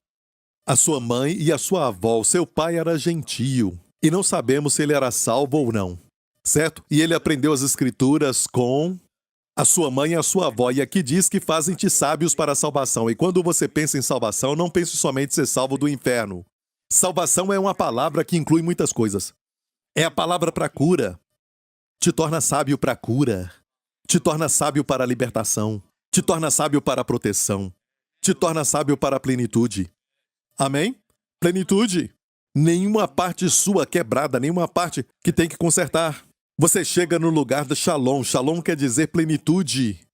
a sua mãe e a sua avó. O seu pai era gentio. E não sabemos se ele era salvo ou não. Certo? E ele aprendeu as Escrituras com a sua mãe e a sua avó. E aqui diz que fazem-te sábios para a salvação. E quando você pensa em salvação, não pense somente ser salvo do inferno. Salvação é uma palavra que inclui muitas coisas. É a palavra para cura. Te torna sábio para a cura. Te torna sábio para a libertação. Te torna sábio para a proteção. Te torna sábio para a plenitude. Amém? Plenitude. Nenhuma parte sua quebrada, nenhuma parte que tem que consertar. Você chega no lugar da Shalom. Shalom quer dizer plenitude.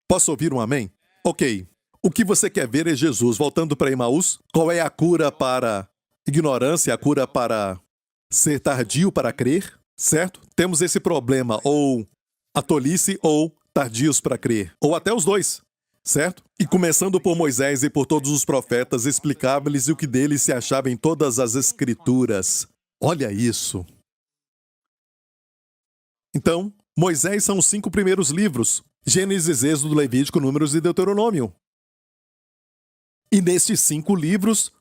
Posso ouvir um amém? Ok. O que você quer ver é Jesus. Voltando para Emaús, qual é a cura para ignorância, a cura para ser tardio para crer? Certo? Temos esse problema, ou a tolice ou tardios para crer. Ou até os dois. Certo? E começando por Moisés e por todos os profetas, explicava-lhes o que deles se achava em todas as Escrituras. Olha isso. Então, Moisés são os 5 primeiros livros. Gênesis, Êxodo, Levítico, Números e Deuteronômio. E nestes 5 livros,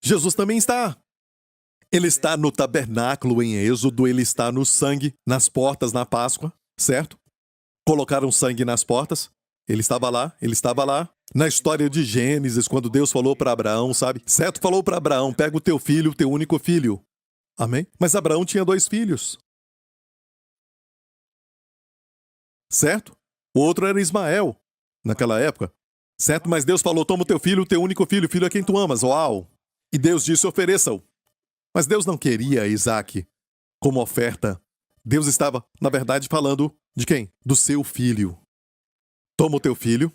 Jesus também está. Ele está no tabernáculo em Êxodo, ele está no sangue nas portas na Páscoa, certo? Colocaram sangue nas portas. Ele estava lá, ele estava lá. Na história de Gênesis, quando Deus falou para Abraão, sabe? Certo? Falou para Abraão, pega o teu filho, o teu único filho. Amém? Mas Abraão tinha 2 filhos. Certo? O outro era Ismael, naquela época. Certo? Mas Deus falou, toma o teu filho, o teu único filho, o filho a quem tu amas. Uau! E Deus disse, ofereça-o. Mas Deus não queria Isaac como oferta. Deus estava, na verdade, falando de quem? Do seu filho. Toma o teu filho,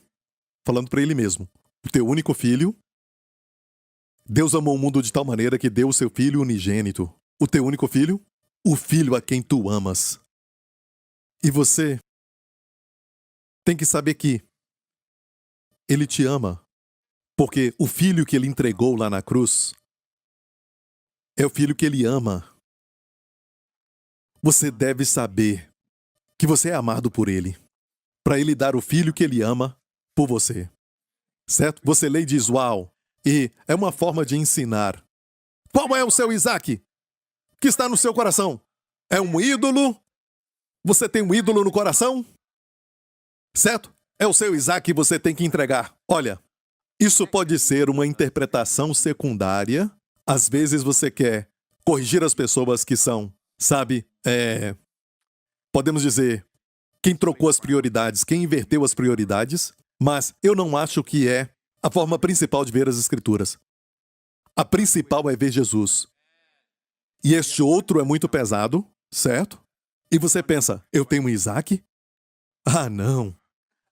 falando para ele mesmo, o teu único filho. Deus amou o mundo de tal maneira que deu o seu filho unigênito. O teu único filho, o filho a quem tu amas. E você tem que saber que ele te ama, porque o filho que ele entregou lá na cruz é o filho que ele ama. Você deve saber que você é amado por ele, para ele dar o filho que ele ama por você. Certo? Você lê e diz, uau, e é uma forma de ensinar. Qual é o seu Isaac? Que está no seu coração? É um ídolo? Você tem um ídolo no coração? Certo? É o seu Isaac que você tem que entregar. Olha, isso pode ser uma interpretação secundária. Às vezes você quer corrigir as pessoas que são, sabe, podemos dizer, quem trocou as prioridades, quem inverteu as prioridades, mas eu não acho que é a forma principal de ver as Escrituras. A principal é ver Jesus. E este outro é muito pesado, certo? E você pensa, eu tenho um Isaac? Ah, não.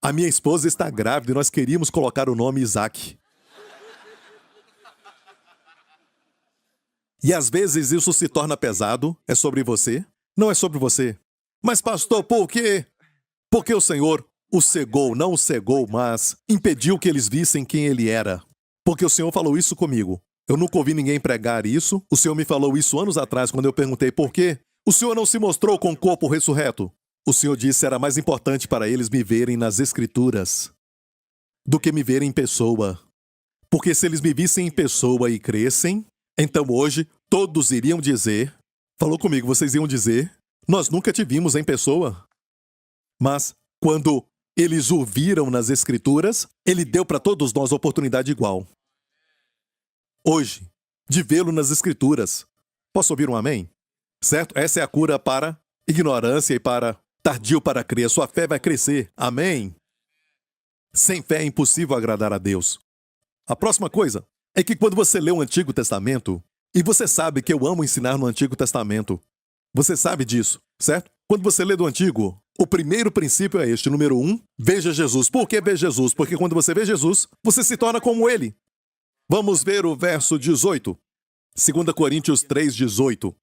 A minha esposa está grávida e nós queríamos colocar o nome Isaac. E às vezes isso se torna pesado. É sobre você? Não é sobre você. Mas pastor, por quê? Porque o Senhor o cegou, não o cegou, mas impediu que eles vissem quem ele era. Porque o Senhor falou isso comigo. Eu nunca ouvi ninguém pregar isso. O Senhor me falou isso anos atrás, quando eu perguntei por quê. O Senhor não se mostrou com o corpo ressurreto. O Senhor disse que era mais importante para eles me verem nas Escrituras do que me verem em pessoa. Porque se eles me vissem em pessoa e crescem, então hoje todos iriam dizer, falou comigo, vocês iam dizer, nós nunca te vimos em pessoa. Mas quando eles o viram nas Escrituras, ele deu para todos nós oportunidade igual. Hoje, de vê-lo nas Escrituras. Posso ouvir um amém? Certo? Essa é a cura para ignorância e para tardio para crer. Sua fé vai crescer. Amém? Sem fé é impossível agradar a Deus. A próxima coisa é que quando você lê o Antigo Testamento, e você sabe que eu amo ensinar no Antigo Testamento, você sabe disso, certo? Quando você lê do Antigo, o primeiro princípio é este, número 1, veja Jesus. Por que ver Jesus? Porque quando você vê Jesus, você se torna como ele. Vamos ver o verso 18. 2 Coríntios 3:18.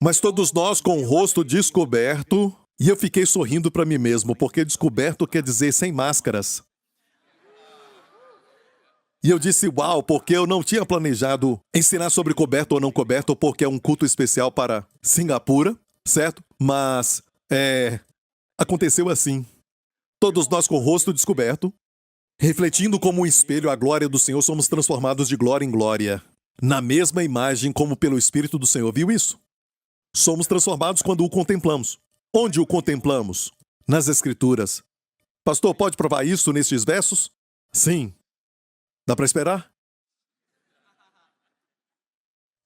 Mas todos nós com o rosto descoberto, e eu fiquei sorrindo para mim mesmo, porque descoberto quer dizer sem máscaras. E eu disse, uau, porque eu não tinha planejado ensinar sobre coberto ou não coberto, porque é um culto especial para Singapura, certo? Mas, aconteceu assim. Todos nós com o rosto descoberto, refletindo como um espelho a glória do Senhor, somos transformados de glória em glória, na mesma imagem como pelo Espírito do Senhor. Viu isso? Somos transformados quando o contemplamos. Onde o contemplamos? Nas Escrituras. Pastor, pode provar isso nestes versos? Sim. Dá para esperar?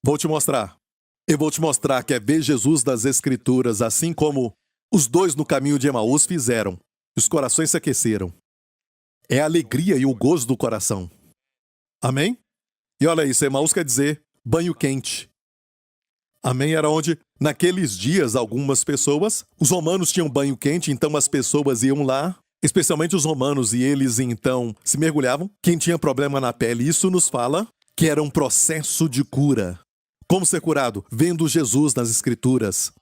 Vou te mostrar. Eu vou te mostrar que é ver Jesus das Escrituras, assim como os dois no caminho de Emaús fizeram. Os corações se aqueceram. É a alegria e o gozo do coração. Amém? E olha isso, Emaús quer dizer banho quente. Amém? Era onde, naqueles dias, algumas pessoas, os romanos tinham banho quente, então as pessoas iam lá, especialmente os romanos, e eles então se mergulhavam. Quem tinha problema na pele, isso nos fala que era um processo de cura. Como ser curado? Vendo Jesus nas Escrituras.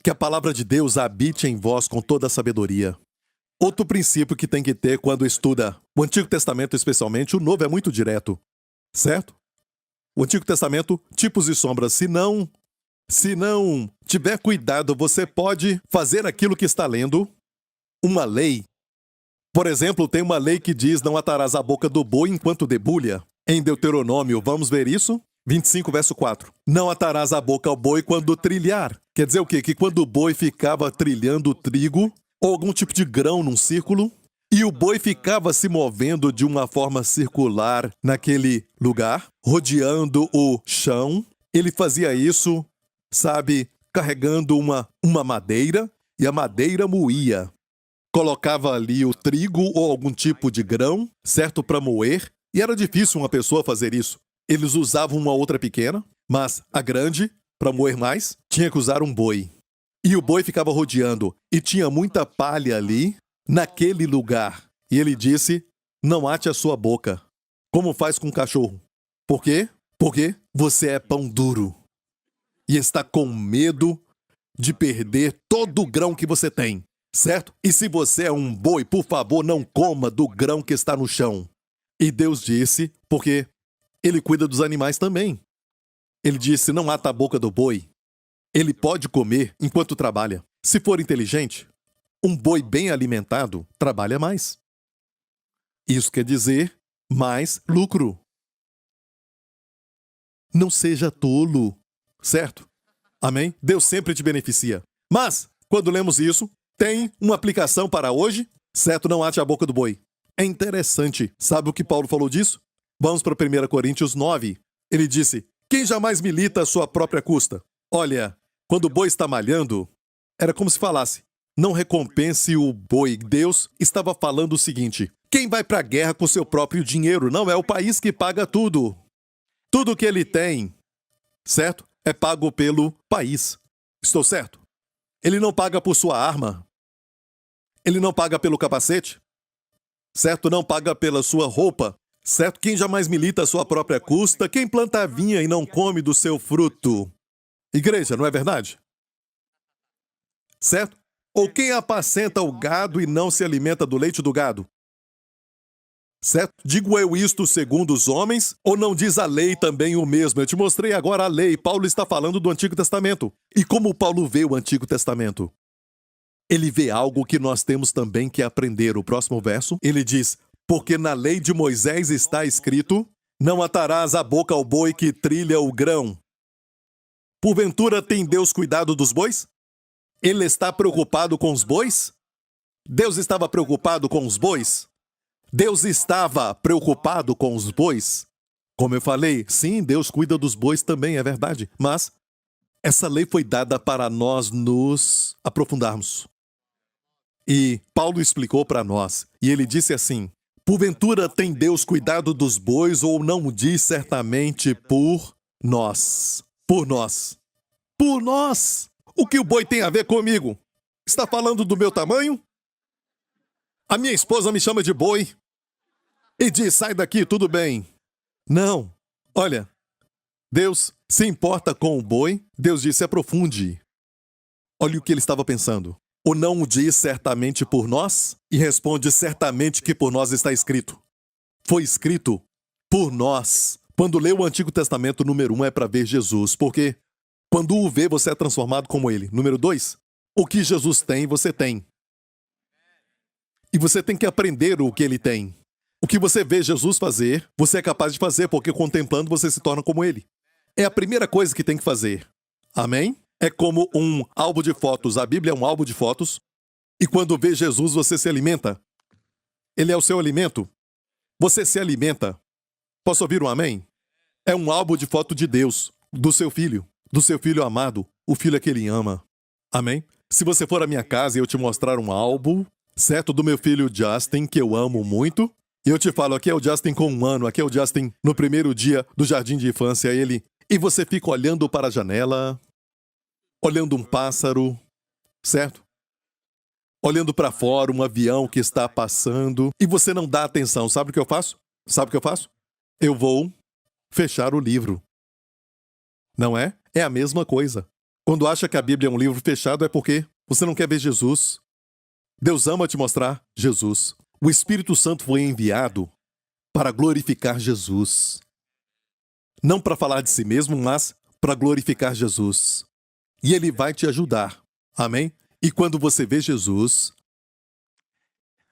Que a palavra de Deus habite em vós com toda a sabedoria. Outro princípio que tem que ter quando estuda o Antigo Testamento, especialmente, o Novo é muito direto. Certo? O Antigo Testamento, tipos e sombras. Se não tiver cuidado, você pode fazer aquilo que está lendo, uma lei. Por exemplo, tem uma lei que diz não atarás a boca do boi enquanto debulha. Em Deuteronômio, vamos ver isso? 25, verso 4. Não atarás a boca ao boi quando trilhar. Quer dizer o quê? Que quando o boi ficava trilhando trigo, ou algum tipo de grão num círculo, e o boi ficava se movendo de uma forma circular naquele lugar, rodeando o chão, Ele fazia isso, sabe, carregando uma madeira, e a madeira moía. Colocava ali o trigo ou algum tipo de grão, certo, para moer, e era difícil uma pessoa fazer isso. Eles usavam uma outra pequena, mas a grande, para moer mais, tinha que usar um boi. E o boi ficava rodeando, e tinha muita palha ali, naquele lugar. E ele disse, não ate a sua boca, como faz com o cachorro. Por quê? Porque você é pão duro e está com medo de perder todo o grão que você tem, certo? E se você é um boi, por favor, não coma do grão que está no chão. E Deus disse, porque Ele cuida dos animais também. Ele disse, não ata a boca do boi. Ele pode comer enquanto trabalha. Se for inteligente, um boi bem alimentado trabalha mais. Isso quer dizer mais lucro. Não seja tolo, certo? Amém? Deus sempre te beneficia. Mas, quando lemos isso, tem uma aplicação para hoje, certo? Não ate a boca do boi. É interessante. Sabe o que Paulo falou disso? Vamos para 1 Coríntios 9. Ele disse, quem jamais milita à sua própria custa? Olha, quando o boi está malhando, era como se falasse, não recompense o boi. Deus estava falando o seguinte, quem vai para a guerra com seu próprio dinheiro? Não é o país que paga tudo. Tudo que ele tem, certo? É pago pelo país. Estou certo? Ele não paga por sua arma. Ele não paga pelo capacete. Certo? Não paga pela sua roupa. Certo? Quem jamais milita à sua própria custa? Quem planta a vinha e não come do seu fruto? Igreja, não é verdade? Certo? Ou quem apacenta o gado e não se alimenta do leite do gado? Certo? Digo eu isto segundo os homens, ou não diz a lei também o mesmo? Eu te mostrei agora a lei. Paulo está falando do Antigo Testamento. E como Paulo vê o Antigo Testamento? Ele vê algo que nós temos também que aprender. O próximo verso, ele diz, porque na lei de Moisés está escrito, não atarás a boca ao boi que trilha o grão. Porventura tem Deus cuidado dos bois? Ele está preocupado com os bois? Deus estava preocupado com os bois? Deus estava preocupado com os bois? Como eu falei, sim, Deus cuida dos bois também, é verdade. Mas essa lei foi dada para nós nos aprofundarmos. E Paulo explicou para nós, e ele disse assim, porventura tem Deus cuidado dos bois ou não o diz certamente por nós? Por nós. Por nós! O que o boi tem a ver comigo? Está falando do meu tamanho? A minha esposa me chama de boi. E diz, sai daqui, tudo bem. Não. Olha, Deus se importa com o boi. Deus disse, aprofunde. Olha o que ele estava pensando. Ou não o diz certamente por nós? E responde, certamente que por nós está escrito. Foi escrito por nós. Quando lê o Antigo Testamento, número 1 é para ver Jesus. Porque quando o vê, você é transformado como ele. Número 2, o que Jesus tem, você tem. E você tem que aprender o que ele tem. O que você vê Jesus fazer, você é capaz de fazer, porque contemplando você se torna como ele. É a primeira coisa que tem que fazer. Amém? É como um álbum de fotos. A Bíblia é um álbum de fotos. E quando vê Jesus, você se alimenta. Ele é o seu alimento. Você se alimenta. Posso ouvir um amém? É um álbum de foto de Deus, do seu filho amado, o filho que ele ama. Amém? Se você for à minha casa e eu te mostrar um álbum, certo, do meu filho Justin, que eu amo muito, e eu te falo, aqui é o Justin com 1 ano, aqui é o Justin no primeiro dia do jardim de infância, e você fica olhando para a janela, olhando um pássaro, certo? Olhando para fora, um avião que está passando, e você não dá atenção. Sabe o que eu faço? Sabe o que eu faço? Eu vou fechar o livro. Não é? É a mesma coisa. Quando acha que a Bíblia é um livro fechado, é porque você não quer ver Jesus. Deus ama te mostrar Jesus. O Espírito Santo foi enviado para glorificar Jesus. Não para falar de si mesmo, mas para glorificar Jesus. E ele vai te ajudar. Amém? E quando você vê Jesus,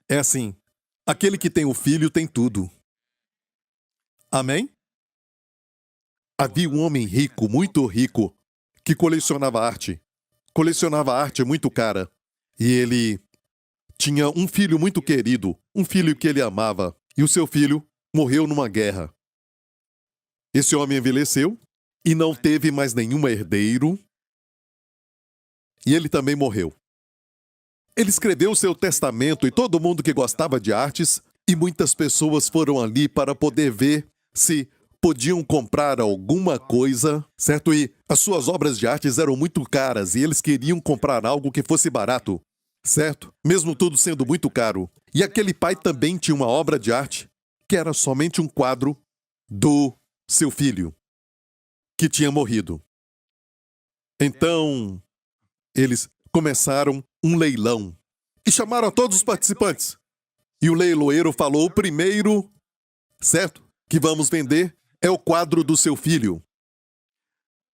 é assim, aquele que tem o filho tem tudo. Amém? Havia um homem rico, muito rico, que colecionava arte. Colecionava arte muito cara. E ele tinha um filho muito querido, um filho que ele amava. E o seu filho morreu numa guerra. Esse homem envelheceu e não teve mais nenhum herdeiro, e ele também morreu. Ele escreveu seu testamento e todo mundo que gostava de artes, e muitas pessoas foram ali para poder ver se podiam comprar alguma coisa, certo? E as suas obras de artes eram muito caras e eles queriam comprar algo que fosse barato, certo? Mesmo tudo sendo muito caro. E aquele pai também tinha uma obra de arte que era somente um quadro do seu filho, que tinha morrido. Então, eles começaram um leilão e chamaram todos os participantes. E o leiloeiro falou: o primeiro, certo, que vamos vender é o quadro do seu filho.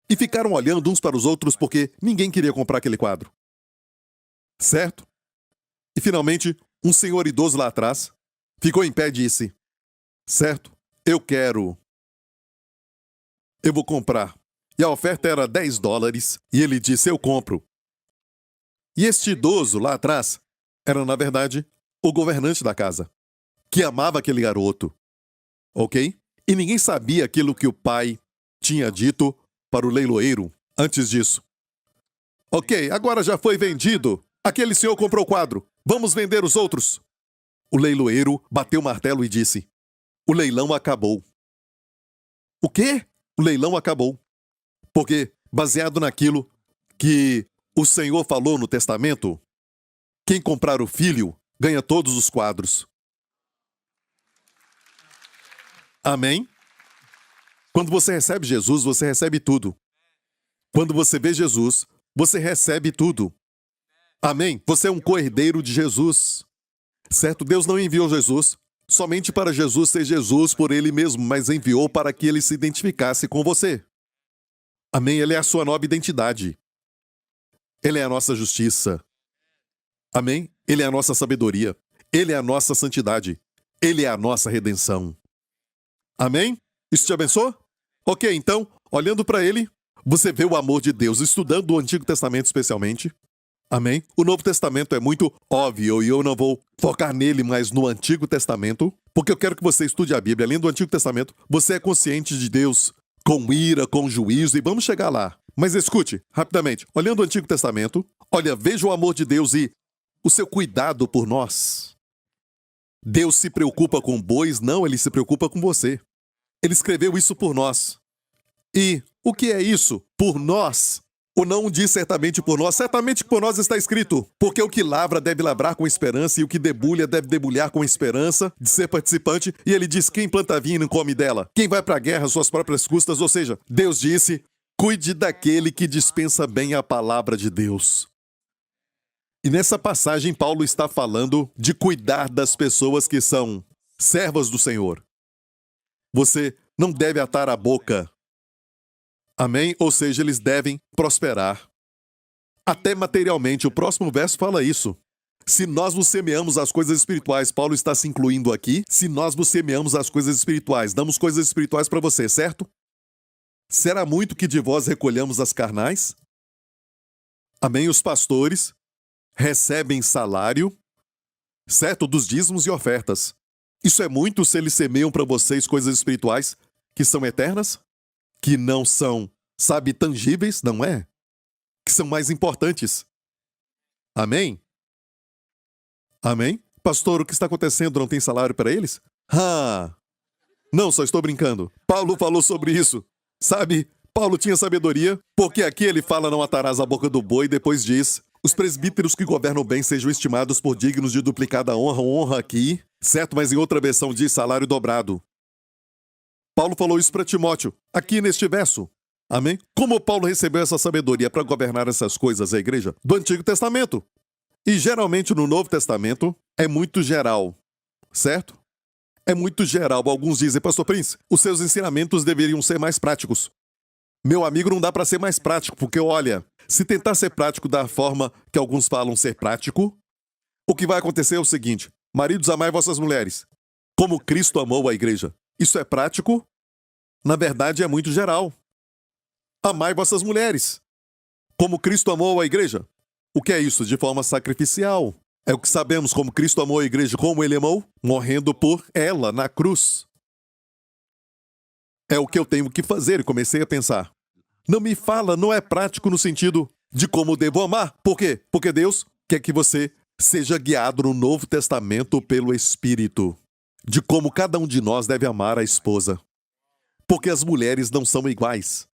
E ficaram olhando uns para os outros porque ninguém queria comprar aquele quadro. Certo? E finalmente, um senhor idoso lá atrás ficou em pé e disse: certo, eu vou comprar. E a oferta era $10 e ele disse: eu compro. E este idoso lá atrás era, na verdade, o governante da casa, que amava aquele garoto. Ok? E ninguém sabia aquilo que o pai tinha dito para o leiloeiro antes disso. Ok, agora já foi vendido. Aquele senhor comprou o quadro. Vamos vender os outros. O leiloeiro bateu o martelo e disse: o leilão acabou. O quê? O leilão acabou. Porque, baseado naquilo que o Senhor falou no testamento, quem comprar o filho ganha todos os quadros. Amém? Quando você recebe Jesus, você recebe tudo. Quando você vê Jesus, você recebe tudo. Amém? Você é um co-herdeiro de Jesus. Certo? Deus não enviou Jesus somente para Jesus ser Jesus por ele mesmo, mas enviou para que ele se identificasse com você. Amém? Ele é a sua nova identidade. Ele é a nossa justiça. Amém? Ele é a nossa sabedoria. Ele é a nossa santidade. Ele é a nossa redenção. Amém? Isso te abençoa? Ok, então, olhando para ele, você vê o amor de Deus, estudando o Antigo Testamento especialmente. Amém? O Novo Testamento é muito óbvio e eu não vou focar nele, mas no Antigo Testamento, porque eu quero que você estude a Bíblia. Além do Antigo Testamento, você é consciente de Deus com ira, com juízo, e vamos chegar lá. Mas escute, rapidamente, olhando o Antigo Testamento, olha, veja o amor de Deus e o seu cuidado por nós. Deus se preocupa com bois? Não, ele se preocupa com você. Ele escreveu isso por nós. E o que é isso? Por nós. Ou não diz certamente por nós? Certamente por nós está escrito. Porque o que lavra deve lavrar com esperança, e o que debulha deve debulhar com esperança de ser participante. E ele diz: quem planta vinho não come dela. Quem vai para a guerra às suas próprias custas. Ou seja, Deus disse: cuide daquele que dispensa bem a palavra de Deus. E nessa passagem, Paulo está falando de cuidar das pessoas que são servas do Senhor. Você não deve atar a boca. Amém? Ou seja, eles devem prosperar. Até materialmente, o próximo verso fala isso. Se nós vos semeamos as coisas espirituais, Paulo está se incluindo aqui. Se nós vos semeamos as coisas espirituais, damos coisas espirituais para você, certo? Será muito que de vós recolhamos as carnais? Amém? Os pastores recebem salário, certo? Dos dízimos e ofertas. Isso é muito se eles semeiam para vocês coisas espirituais que são eternas? Que não são, sabe, tangíveis, não é? Que são mais importantes. Amém? Amém? Pastor, o que está acontecendo? Não tem salário para eles? Não, só estou brincando. Paulo falou sobre isso. Sabe, Paulo tinha sabedoria, porque aqui ele fala: não atarás a boca do boi, e depois diz: os presbíteros que governam bem sejam estimados por dignos de duplicada honra. Honra aqui, certo? Mas em outra versão diz salário dobrado. Paulo falou isso para Timóteo, aqui neste verso. Amém? Como Paulo recebeu essa sabedoria para governar essas coisas, a igreja? Do Antigo Testamento. E geralmente no Novo Testamento é muito geral, certo? É muito geral. Alguns dizem: pastor Prince, os seus ensinamentos deveriam ser mais práticos. Meu amigo, não dá para ser mais prático, porque olha, se tentar ser prático da forma que alguns falam ser prático, o que vai acontecer é o seguinte: maridos, amai vossas mulheres, como Cristo amou a igreja. Isso é prático? Na verdade, é muito geral. Amai vossas mulheres, como Cristo amou a igreja. O que é isso? De forma sacrificial. É o que sabemos, como Cristo amou a igreja, como ele amou, morrendo por ela na cruz. É o que eu tenho que fazer, e comecei a pensar. não me fala, não é prático no sentido de como devo amar. Por quê? Porque Deus quer que você seja guiado no Novo Testamento pelo Espírito, de como cada um de nós deve amar a esposa. Porque as mulheres não são iguais.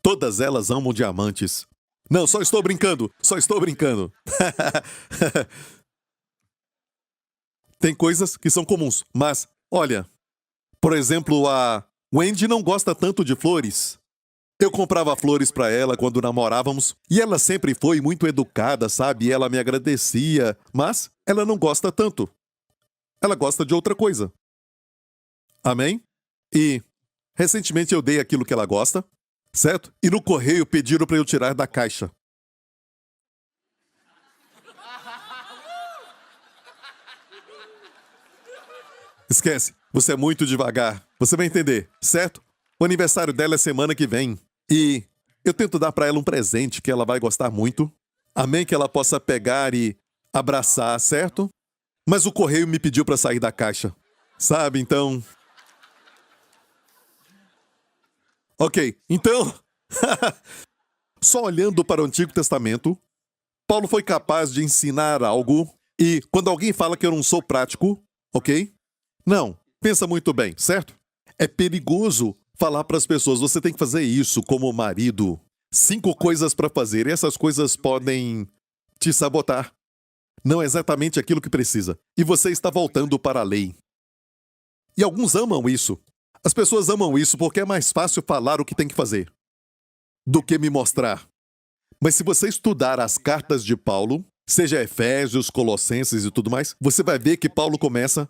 Todas elas amam diamantes. Não, só estou brincando, só estou brincando. Tem coisas que são comuns, mas, olha, por exemplo, a Wendy não gosta tanto de flores. Eu comprava flores para ela quando namorávamos e ela sempre foi muito educada, sabe? Ela me agradecia, mas ela não gosta tanto. Ela gosta de outra coisa. Amém? E recentemente eu dei aquilo que ela gosta, certo? E no correio pediram para eu tirar da caixa. Esquece, você é muito devagar. Você vai entender, certo? O aniversário dela é semana que vem. E eu tento dar para ela um presente que ela vai gostar muito. Amém? Que ela possa pegar e abraçar, certo? Mas o correio me pediu para sair da caixa. Sabe, então... Ok, então... Só olhando para o Antigo Testamento, Paulo foi capaz de ensinar algo. E quando alguém fala que eu não sou prático, ok? Não, pensa muito bem, certo? É perigoso falar para as pessoas, você tem que fazer isso como marido. 5 coisas para fazer, e essas coisas podem te sabotar. Não é exatamente aquilo que precisa. E você está voltando para a lei. E alguns amam isso. As pessoas amam isso porque é mais fácil falar o que tem que fazer do que me mostrar. Mas se você estudar as cartas de Paulo, seja Efésios, Colossenses e tudo mais, você vai ver que Paulo começa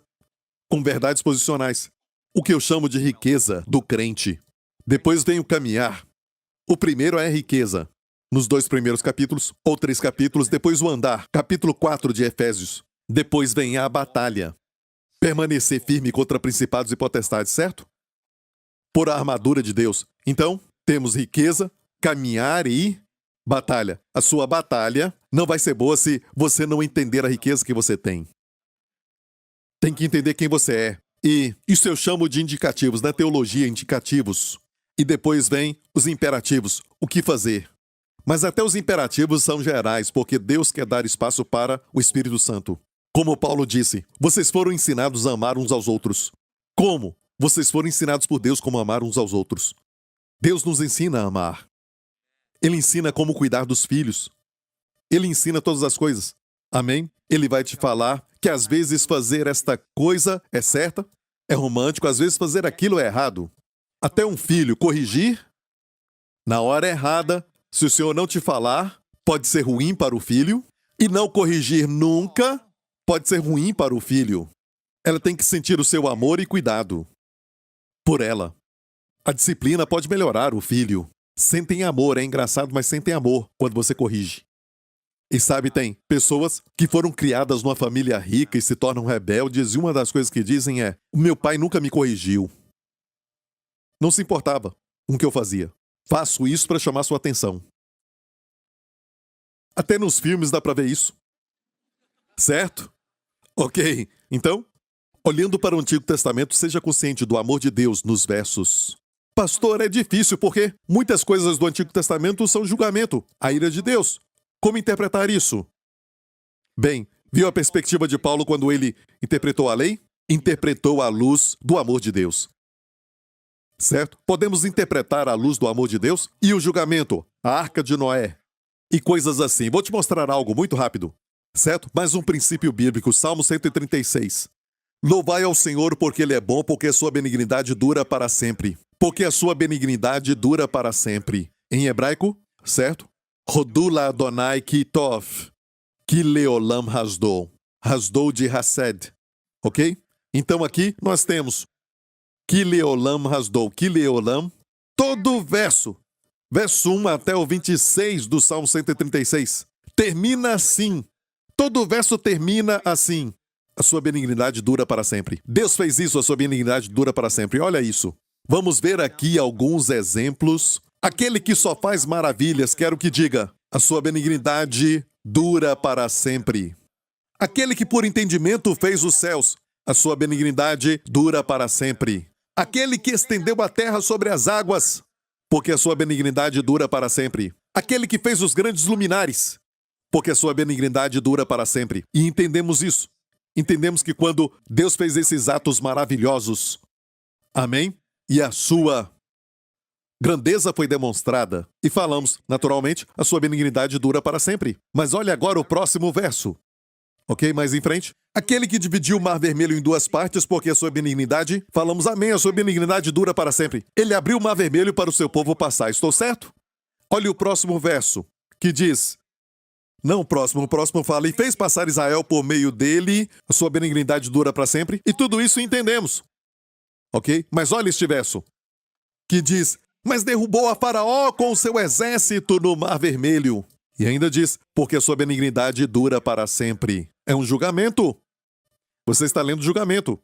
com verdades posicionais. O que eu chamo de riqueza do crente. Depois vem o caminhar. O primeiro é a riqueza, nos 2 primeiros capítulos, ou 3 capítulos, depois o andar, capítulo 4 de Efésios. Depois vem a batalha. Permanecer firme contra principados e potestades, certo? Por a armadura de Deus. Então, temos riqueza, caminhar e batalha. A sua batalha não vai ser boa se você não entender a riqueza que você tem. Tem que entender quem você é. E isso eu chamo de indicativos, na teologia, indicativos. E depois vem os imperativos, o que fazer. Mas até os imperativos são gerais, porque Deus quer dar espaço para o Espírito Santo. Como Paulo disse, vocês foram ensinados a amar uns aos outros. Como? Vocês foram ensinados por Deus como amar uns aos outros. Deus nos ensina a amar. Ele ensina como cuidar dos filhos. Ele ensina todas as coisas. Amém? Ele vai te falar que às vezes fazer esta coisa é certa, é romântico, às vezes fazer aquilo é errado. Até um filho corrigir na hora errada, se o Senhor não te falar, pode ser ruim para o filho, e não corrigir nunca pode ser ruim para o filho. Ela tem que sentir o seu amor e cuidado por ela. A disciplina pode melhorar o filho. Sentem amor, é engraçado, mas sentem amor quando você corrige. E sabe, tem pessoas que foram criadas numa família rica e se tornam rebeldes, e uma das coisas que dizem é: o meu pai nunca me corrigiu. Não se importava com o que eu fazia. Faço isso para chamar sua atenção. Até nos filmes dá para ver isso. Certo? Ok, então, olhando para o Antigo Testamento, seja consciente do amor de Deus nos versos. Pastor, é difícil porque muitas coisas do Antigo Testamento são julgamento, a ira de Deus. Como interpretar isso? Bem, viu a perspectiva de Paulo quando ele interpretou a lei? Interpretou à luz do amor de Deus. Certo? Podemos interpretar à luz do amor de Deus e o julgamento, a arca de Noé e coisas assim. Vou te mostrar algo muito rápido. Certo? Mais um princípio bíblico, Salmo 136. Louvai ao Senhor porque Ele é bom, porque a sua benignidade dura para sempre. Porque a sua benignidade dura para sempre. Em hebraico, certo? Rodula Adonai Kitov, Kileolam Hasdou. Hasdou de Hased. Ok? Então aqui nós temos Kileolam Hasdou. Kileolam, todo verso. Verso 1 até o 26 do Salmo 136. Termina assim. Todo verso termina assim. A sua benignidade dura para sempre. Deus fez isso, a sua benignidade dura para sempre. Olha isso. Vamos ver aqui alguns exemplos. Aquele que só faz maravilhas, quero que diga, a sua benignidade dura para sempre. Aquele que por entendimento fez os céus, a sua benignidade dura para sempre. Aquele que estendeu a terra sobre as águas, porque a sua benignidade dura para sempre. Aquele que fez os grandes luminares, porque a sua benignidade dura para sempre. E entendemos isso. Entendemos que quando Deus fez esses atos maravilhosos, amém? E a sua grandeza foi demonstrada. E falamos, naturalmente, a sua benignidade dura para sempre. Mas olha agora o próximo verso. Ok? Mais em frente. Aquele que dividiu o mar vermelho em duas partes, porque a sua benignidade, falamos amém, a sua benignidade dura para sempre. Ele abriu o mar vermelho para o seu povo passar. Estou certo? Olha o próximo verso, que diz... Não, o próximo fala, e fez passar Israel por meio dele, a sua benignidade dura para sempre, e tudo isso entendemos. Ok? Mas olha este verso, que diz, mas derrubou a Faraó com o seu exército no Mar Vermelho. E ainda diz, porque a sua benignidade dura para sempre. É um julgamento. Você está lendo julgamento.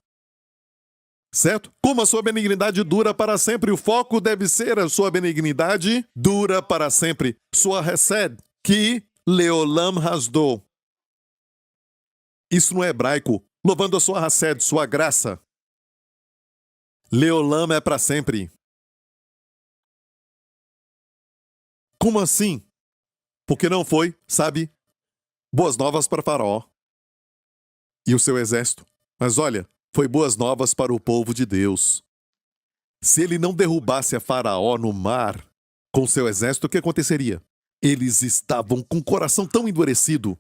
Certo? Como a sua benignidade dura para sempre, o foco deve ser a sua benignidade dura para sempre. Sua Hesed, que Leolam Hasdo. Isso no hebraico, louvando a sua Hesed, sua graça. Leolam é para sempre. Como assim? Porque não foi, sabe, boas novas para Faraó e o seu exército. Mas olha, foi boas novas para o povo de Deus. Se ele não derrubasse a Faraó no mar com seu exército, o que aconteceria? Eles estavam com o coração tão endurecido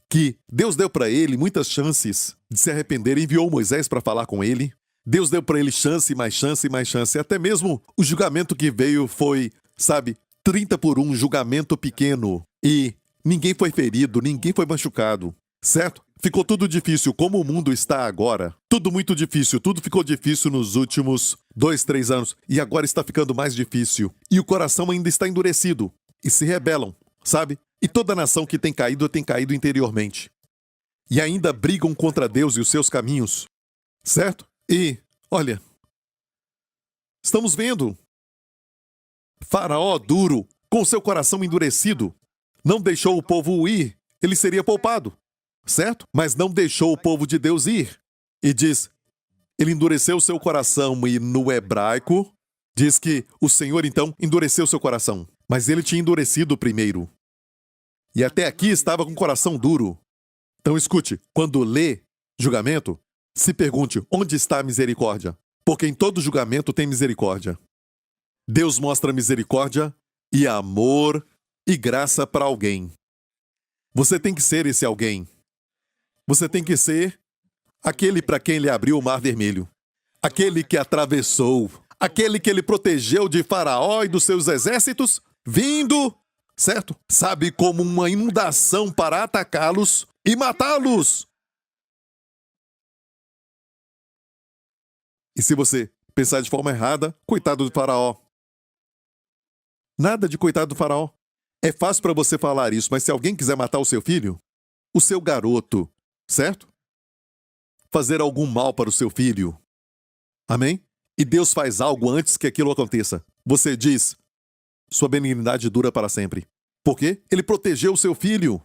que Deus deu para ele muitas chances de se arrepender e enviou Moisés para falar com ele. Deus deu para ele chance, mais chance, mais chance. Até mesmo o julgamento que veio foi, sabe, 30-1, julgamento pequeno. E ninguém foi ferido, ninguém foi machucado, certo? Ficou tudo difícil, como o mundo está agora. Tudo muito difícil, tudo ficou difícil nos últimos 2, 3 anos. E agora está ficando mais difícil. E o coração ainda está endurecido. E se rebelam, sabe? E toda nação que tem caído interiormente. E ainda brigam contra Deus e os seus caminhos, certo? E, olha, estamos vendo Faraó duro, com seu coração endurecido, não deixou o povo ir, ele seria poupado, certo? Mas não deixou o povo de Deus ir. E diz, ele endureceu seu coração, e no hebraico, diz que o Senhor, então, endureceu seu coração. Mas ele tinha endurecido primeiro. E até aqui estava com o coração duro. Então escute, quando lê julgamento, se pergunte, onde está a misericórdia? Porque em todo julgamento tem misericórdia. Deus mostra misericórdia e amor e graça para alguém. Você tem que ser esse alguém. Você tem que ser aquele para quem ele abriu o Mar Vermelho. Aquele que atravessou. Aquele que ele protegeu de Faraó e dos seus exércitos, vindo, certo? Sabe, como uma inundação para atacá-los e matá-los. E se você pensar de forma errada, coitado do Faraó. Nada de coitado do Faraó. É fácil para você falar isso, mas se alguém quiser matar o seu filho, o seu garoto, certo? Fazer algum mal para o seu filho. Amém? E Deus faz algo antes que aquilo aconteça. Você diz, sua benignidade dura para sempre. Por quê? Ele protegeu o seu filho.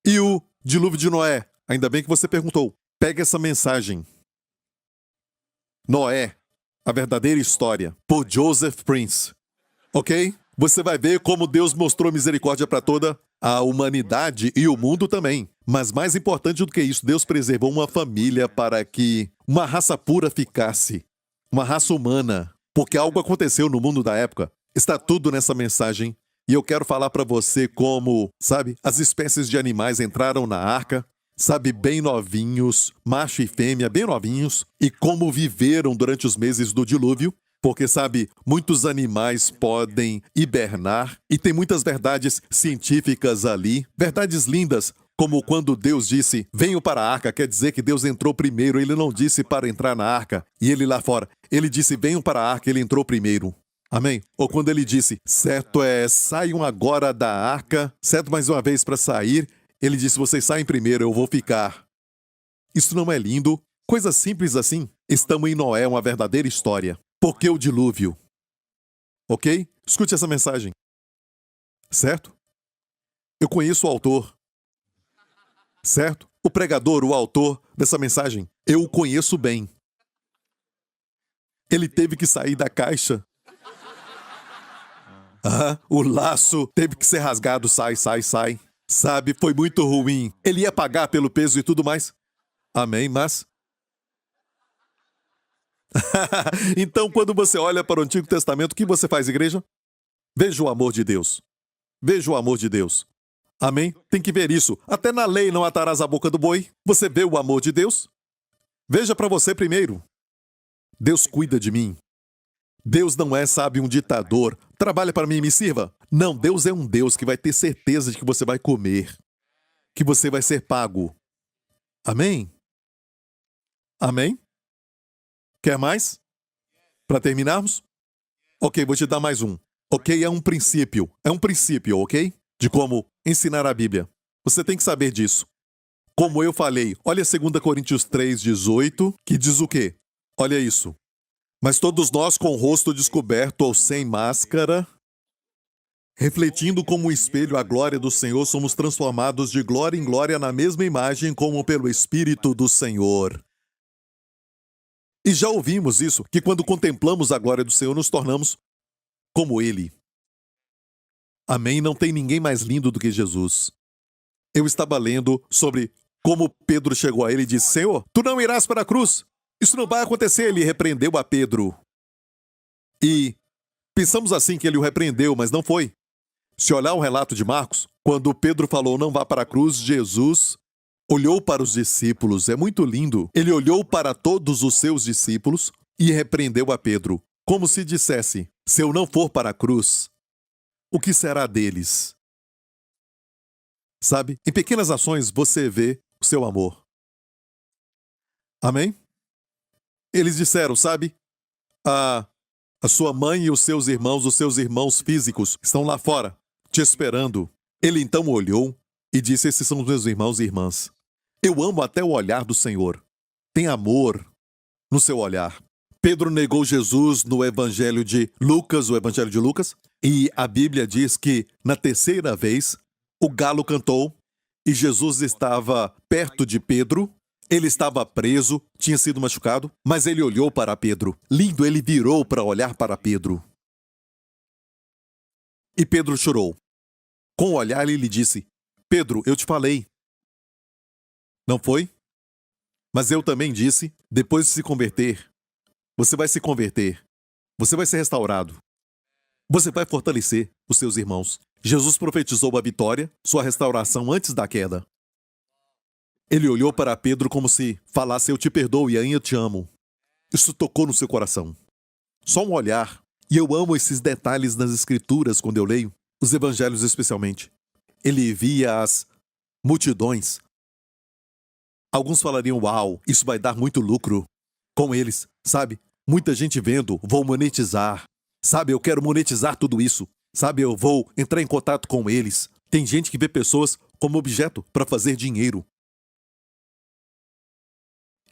E o dilúvio de Noé? Ainda bem que você perguntou. Pega essa mensagem. Noé, a verdadeira história, por Joseph Prince. Ok? Você vai ver como Deus mostrou misericórdia para toda a humanidade e o mundo também. Mas mais importante do que isso, Deus preservou uma família para que uma raça pura ficasse. Uma raça humana. Porque algo aconteceu no mundo da época. Está tudo nessa mensagem. E eu quero falar para você como, sabe, as espécies de animais entraram na arca, sabe, bem novinhos, macho e fêmea, bem novinhos, e como viveram durante os meses do dilúvio. Porque, sabe, muitos animais podem hibernar e tem muitas verdades científicas ali, verdades lindas, como quando Deus disse, venham para a arca, quer dizer que Deus entrou primeiro, ele não disse para entrar na arca, e ele lá fora, ele disse, venham para a arca, ele entrou primeiro. Amém? Ou quando ele disse, certo saiam agora da arca, certo, mais uma vez para sair, ele disse, vocês saem primeiro, eu vou ficar. Isso não é lindo? Coisa simples assim. Estamos em Noé, uma verdadeira história. Por que o dilúvio? Ok? Escute essa mensagem. Certo? Eu conheço o autor. Certo? O pregador, o autor dessa mensagem. Eu o conheço bem. Ele teve que sair da caixa. O laço teve que ser rasgado, sai. Sabe, foi muito ruim. Ele ia pagar pelo peso e tudo mais. Amém, mas... Então, quando você olha para o Antigo Testamento, o que você faz, igreja? Veja o amor de Deus. Veja o amor de Deus. Amém? Tem que ver isso. Até na lei não atarás a boca do boi. Você vê o amor de Deus? Veja para você primeiro. Deus cuida de mim. Deus não é, sabe, um ditador. Trabalha para mim e me sirva. Não, Deus é um Deus que vai ter certeza de que você vai comer. Que você vai ser pago. Amém? Amém? Quer mais? Para terminarmos? Ok, vou te dar mais um. Ok, é um princípio, ok? De como ensinar a Bíblia. Você tem que saber disso. Como eu falei, olha 2 Coríntios 3:18, que diz o quê? Olha isso. Mas todos nós com o rosto descoberto ou sem máscara, refletindo como um espelho a glória do Senhor, somos transformados de glória em glória na mesma imagem como pelo Espírito do Senhor. E já ouvimos isso, que quando contemplamos a glória do Senhor, nos tornamos como Ele. Amém? Não tem ninguém mais lindo do que Jesus. Eu estava lendo sobre como Pedro chegou a ele e disse, Senhor, tu não irás para a cruz. Isso não vai acontecer. Ele repreendeu a Pedro. E pensamos assim que ele o repreendeu, mas não foi. Se olhar o relato de Marcos, quando Pedro falou não vá para a cruz, Jesus olhou para os discípulos. É muito lindo. Ele olhou para todos os seus discípulos e repreendeu a Pedro, como se dissesse, se eu não for para a cruz, o que será deles? Sabe, em pequenas ações você vê o seu amor. Amém? Eles disseram, sabe, a sua mãe e os seus irmãos físicos, estão lá fora, te esperando. Ele então olhou e disse, esses são os meus irmãos e irmãs. Eu amo até o olhar do Senhor. Tem amor no seu olhar. Pedro negou Jesus no Evangelho de Lucas, e a Bíblia diz que, na terceira vez, o galo cantou e Jesus estava perto de Pedro. Ele estava preso, tinha sido machucado, mas ele olhou para Pedro. Lindo, ele virou para olhar para Pedro. E Pedro chorou. Com o olhar, ele disse, Pedro, eu te falei. Não foi? Mas eu também disse, depois de se converter, você vai se converter. Você vai ser restaurado. Você vai fortalecer os seus irmãos. Jesus profetizou a vitória, sua restauração antes da queda. Ele olhou para Pedro como se falasse, eu te perdoo e ainda te amo. Isso tocou no seu coração. Só um olhar. E eu amo esses detalhes nas Escrituras quando eu leio, os Evangelhos especialmente. Ele via as multidões. Alguns falariam, uau, isso vai dar muito lucro com eles, sabe? Muita gente vendo, vou monetizar. Sabe, eu quero monetizar tudo isso. Sabe, eu vou entrar em contato com eles. Tem gente que vê pessoas como objeto para fazer dinheiro.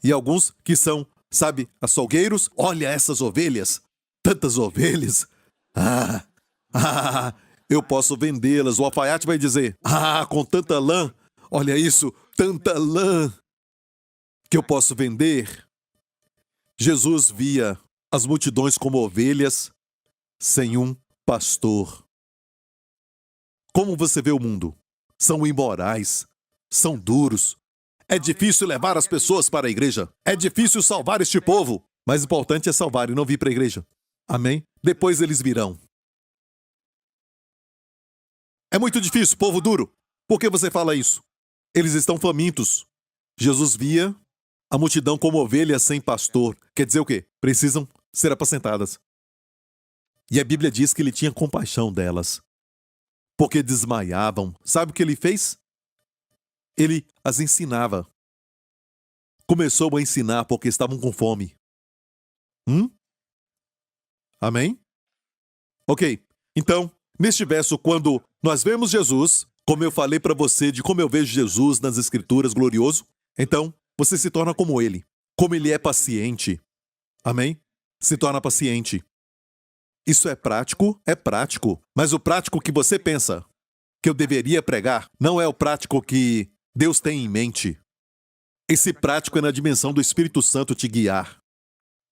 E alguns que são, sabe, açougueiros, olha essas ovelhas. Tantas ovelhas. Eu posso vendê-las. O alfaiate vai dizer, com tanta lã, olha isso, tanta lã que eu posso vender. Jesus via as multidões como ovelhas sem um pastor. Como você vê o mundo? São imorais, são duros. É difícil levar as pessoas para a igreja. É difícil salvar este povo. Mais importante é salvar e não vir para a igreja. Amém? Depois eles virão. É muito difícil, povo duro. Por que você fala isso? Eles estão famintos. Jesus via a multidão como ovelhas sem pastor. Quer dizer o quê? Precisam ser apacentadas. E a Bíblia diz que ele tinha compaixão delas. Porque desmaiavam. Sabe o que ele fez? Ele as ensinava. Começou a ensinar porque estavam com fome. Amém? Ok. Então, neste verso, quando nós vemos Jesus, como eu falei para você de como eu vejo Jesus nas Escrituras glorioso, então você se torna como ele. Como ele é paciente. Amém? Se torna paciente. Isso é prático? É prático. Mas o prático que você pensa que eu deveria pregar não é o prático que Deus tem em mente. Esse prático é na dimensão do Espírito Santo te guiar.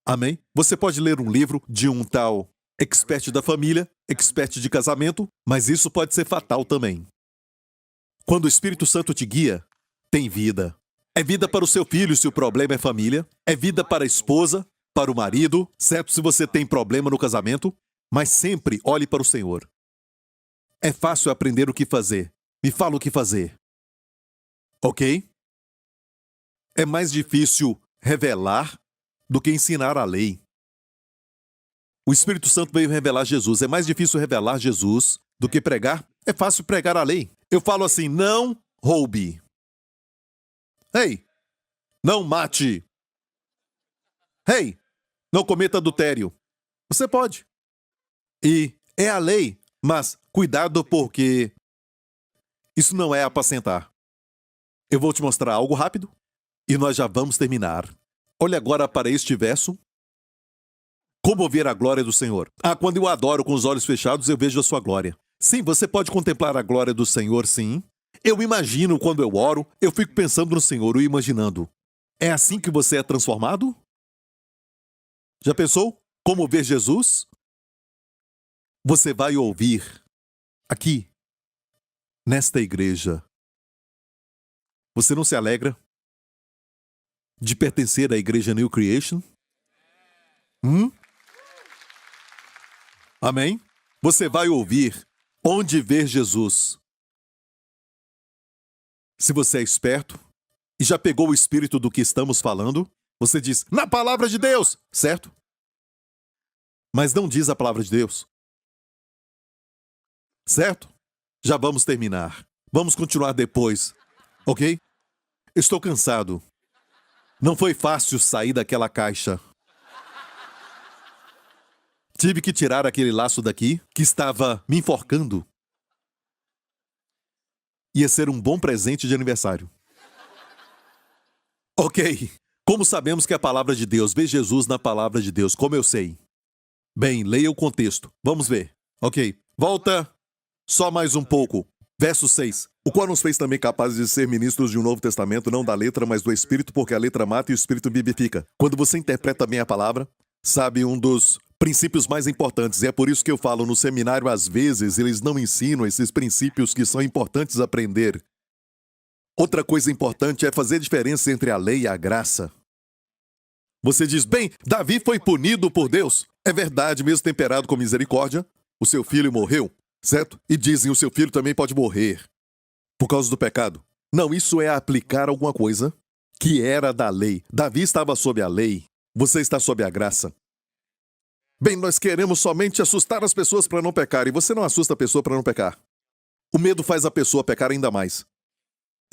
Amém? Você pode ler um livro de um tal expert da família, expert de casamento, mas isso pode ser fatal também. Quando o Espírito Santo te guia, tem vida. É vida para o seu filho se o problema é família, é vida para a esposa, para o marido, certo se você tem problema no casamento, mas sempre olhe para o Senhor. É fácil aprender o que fazer. Me fala o que fazer. Ok? É mais difícil revelar do que ensinar a lei. O Espírito Santo veio revelar Jesus. É mais difícil revelar Jesus do que pregar. É fácil pregar a lei. Eu falo assim, não roube. Ei, não mate. Ei, não cometa adultério. Você pode. E é a lei, mas cuidado porque isso não é apacentar. Eu vou te mostrar algo rápido e nós já vamos terminar. Olha agora para este verso. Como ver a glória do Senhor? Quando eu adoro com os olhos fechados, eu vejo a sua glória. Sim, você pode contemplar a glória do Senhor, sim. Eu imagino quando eu oro, eu fico pensando no Senhor, ou imaginando. É assim que você é transformado? Já pensou? Como ver Jesus? Você vai ouvir aqui, nesta igreja. Você não se alegra de pertencer à igreja New Creation? Amém? Você vai ouvir onde ver Jesus. Se você é esperto e já pegou o espírito do que estamos falando, você diz, na palavra de Deus, certo? Mas não diz a palavra de Deus. Certo? Já vamos terminar. Vamos continuar depois, ok? Estou cansado. Não foi fácil sair daquela caixa. Tive que tirar aquele laço daqui, que estava me enforcando. Ia ser um bom presente de aniversário. Ok. Como sabemos que é a palavra de Deus? Vê Jesus na palavra de Deus. Como eu sei? Bem, leia o contexto. Vamos ver. Ok. Volta só mais um pouco. Verso 6. O qual nos fez também capazes de ser ministros de um novo testamento, não da letra, mas do Espírito, porque a letra mata e o Espírito vivifica. Quando você interpreta bem a palavra, sabe um dos princípios mais importantes. E é por isso que eu falo no seminário, às vezes, eles não ensinam esses princípios que são importantes aprender. Outra coisa importante é fazer diferença entre a lei e a graça. Você diz, bem, Davi foi punido por Deus. É verdade, mesmo temperado com misericórdia, o seu filho morreu, certo? E dizem, o seu filho também pode morrer por causa do pecado. Não, isso é aplicar alguma coisa que era da lei. Davi estava sob a lei, você está sob a graça. Bem, nós queremos somente assustar as pessoas para não pecar, e você não assusta a pessoa para não pecar. O medo faz a pessoa pecar ainda mais.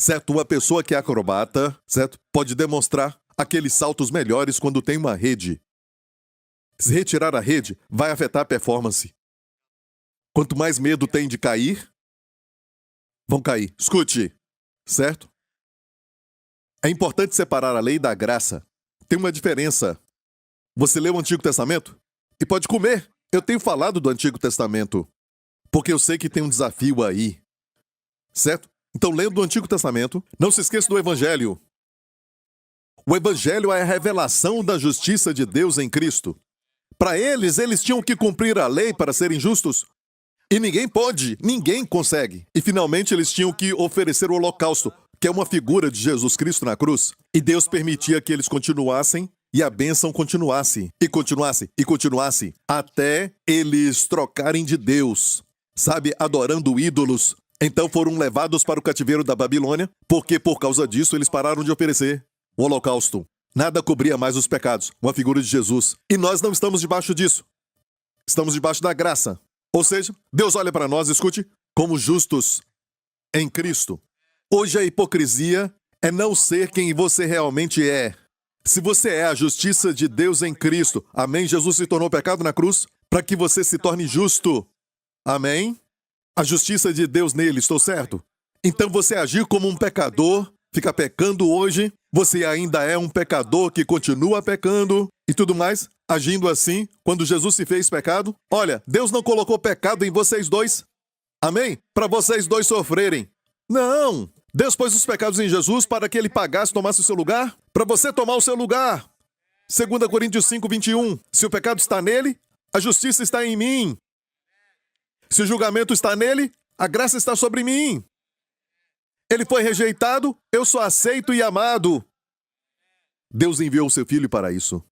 Certo? Uma pessoa que é acrobata, certo? Pode demonstrar aqueles saltos melhores quando tem uma rede. Se retirar a rede, vai afetar a performance. Quanto mais medo tem de cair, vão cair. Escute, certo? É importante separar a lei da graça. Tem uma diferença. Você lê o Antigo Testamento? E pode comer. Eu tenho falado do Antigo Testamento, porque eu sei que tem um desafio aí. Certo? Então, lendo o Antigo Testamento, não se esqueça do Evangelho. O Evangelho é a revelação da justiça de Deus em Cristo. Para eles tinham que cumprir a lei para serem justos. E ninguém pode, ninguém consegue. E finalmente eles tinham que oferecer o holocausto, que é uma figura de Jesus Cristo na cruz. E Deus permitia que eles continuassem e a bênção continuasse, e continuasse, e continuasse, até eles trocarem de Deus, sabe, adorando ídolos. Então foram levados para o cativeiro da Babilônia, porque por causa disso eles pararam de oferecer o holocausto. Nada cobria mais os pecados, uma figura de Jesus. E nós não estamos debaixo disso. Estamos debaixo da graça. Ou seja, Deus olha para nós, escute, como justos em Cristo. Hoje a hipocrisia é não ser quem você realmente é. Se você é a justiça de Deus em Cristo, amém? Jesus se tornou pecado na cruz para que você se torne justo. Amém? A justiça de Deus nele, estou certo? Então você agir como um pecador, fica pecando hoje, você ainda é um pecador que continua pecando e tudo mais, agindo assim, quando Jesus se fez pecado. Olha, Deus não colocou pecado em vocês dois. Amém? Para vocês dois sofrerem. Não! Deus pôs os pecados em Jesus para que ele pagasse, tomasse o seu lugar, para você tomar o seu lugar. 2 Coríntios 5, 21. Se o pecado está nele, A justiça está em mim. Se o julgamento está nele, a graça está sobre mim. Ele foi rejeitado, eu sou aceito e amado. Deus enviou o seu Filho para isso.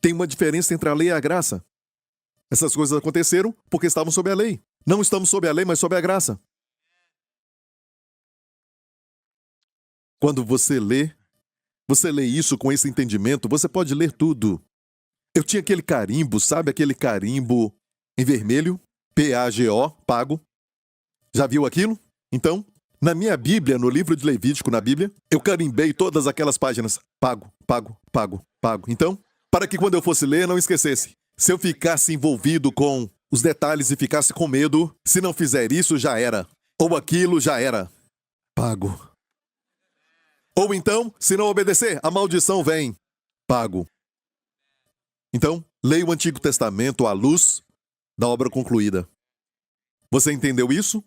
Tem uma diferença entre a lei e a graça. Essas coisas aconteceram porque estavam sob a lei. Não estamos sob a lei, mas sob a graça. Quando você lê isso com esse entendimento, você pode ler tudo. Eu tinha aquele carimbo, sabe aquele carimbo em vermelho? P-A-G-O, pago. Já viu aquilo? Então, na minha Bíblia, no livro de Levítico, na Bíblia, eu carimbei todas aquelas páginas. Pago, pago, pago, pago. Então, para que quando eu fosse ler, não esquecesse. Se eu ficasse envolvido com os detalhes e ficasse com medo, se não fizer isso, já era. Ou aquilo, já era. Pago. Ou então, se não obedecer, a maldição vem. Pago. Então, leia o Antigo Testamento à luz da obra concluída. Você entendeu isso?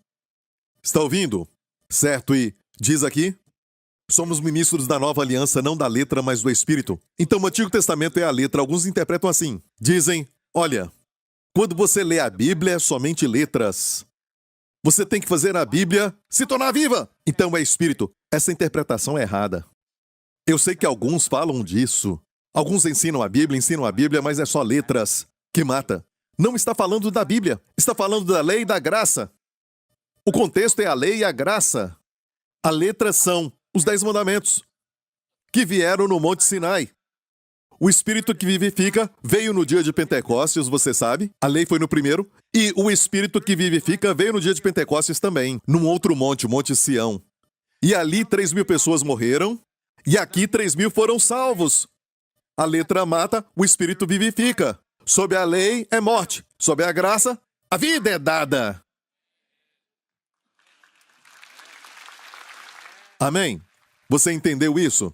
Está ouvindo? Certo, e diz aqui, somos ministros da nova aliança, não da letra, mas do Espírito. Então, o Antigo Testamento é a letra. Alguns interpretam assim. Dizem, olha, quando você lê a Bíblia, é somente letras. Você tem que fazer a Bíblia se tornar viva. Então é Espírito. Essa interpretação é errada. Eu sei que alguns falam disso. Alguns ensinam a Bíblia, mas é só letras que mata. Não está falando da Bíblia. Está falando da lei e da graça. O contexto é a lei e a graça. A letra são os 10 mandamentos que vieram no Monte Sinai. O Espírito que vivifica veio no dia de Pentecostes, você sabe. A lei foi no primeiro. E o Espírito que vivifica veio no dia de Pentecostes também. Num outro monte, o Monte Sião. E ali 3.000 pessoas morreram. E aqui 3.000 foram salvos. A letra mata, o Espírito vivifica. Sob a lei é morte. Sob a graça, a vida é dada. Amém? Você entendeu isso?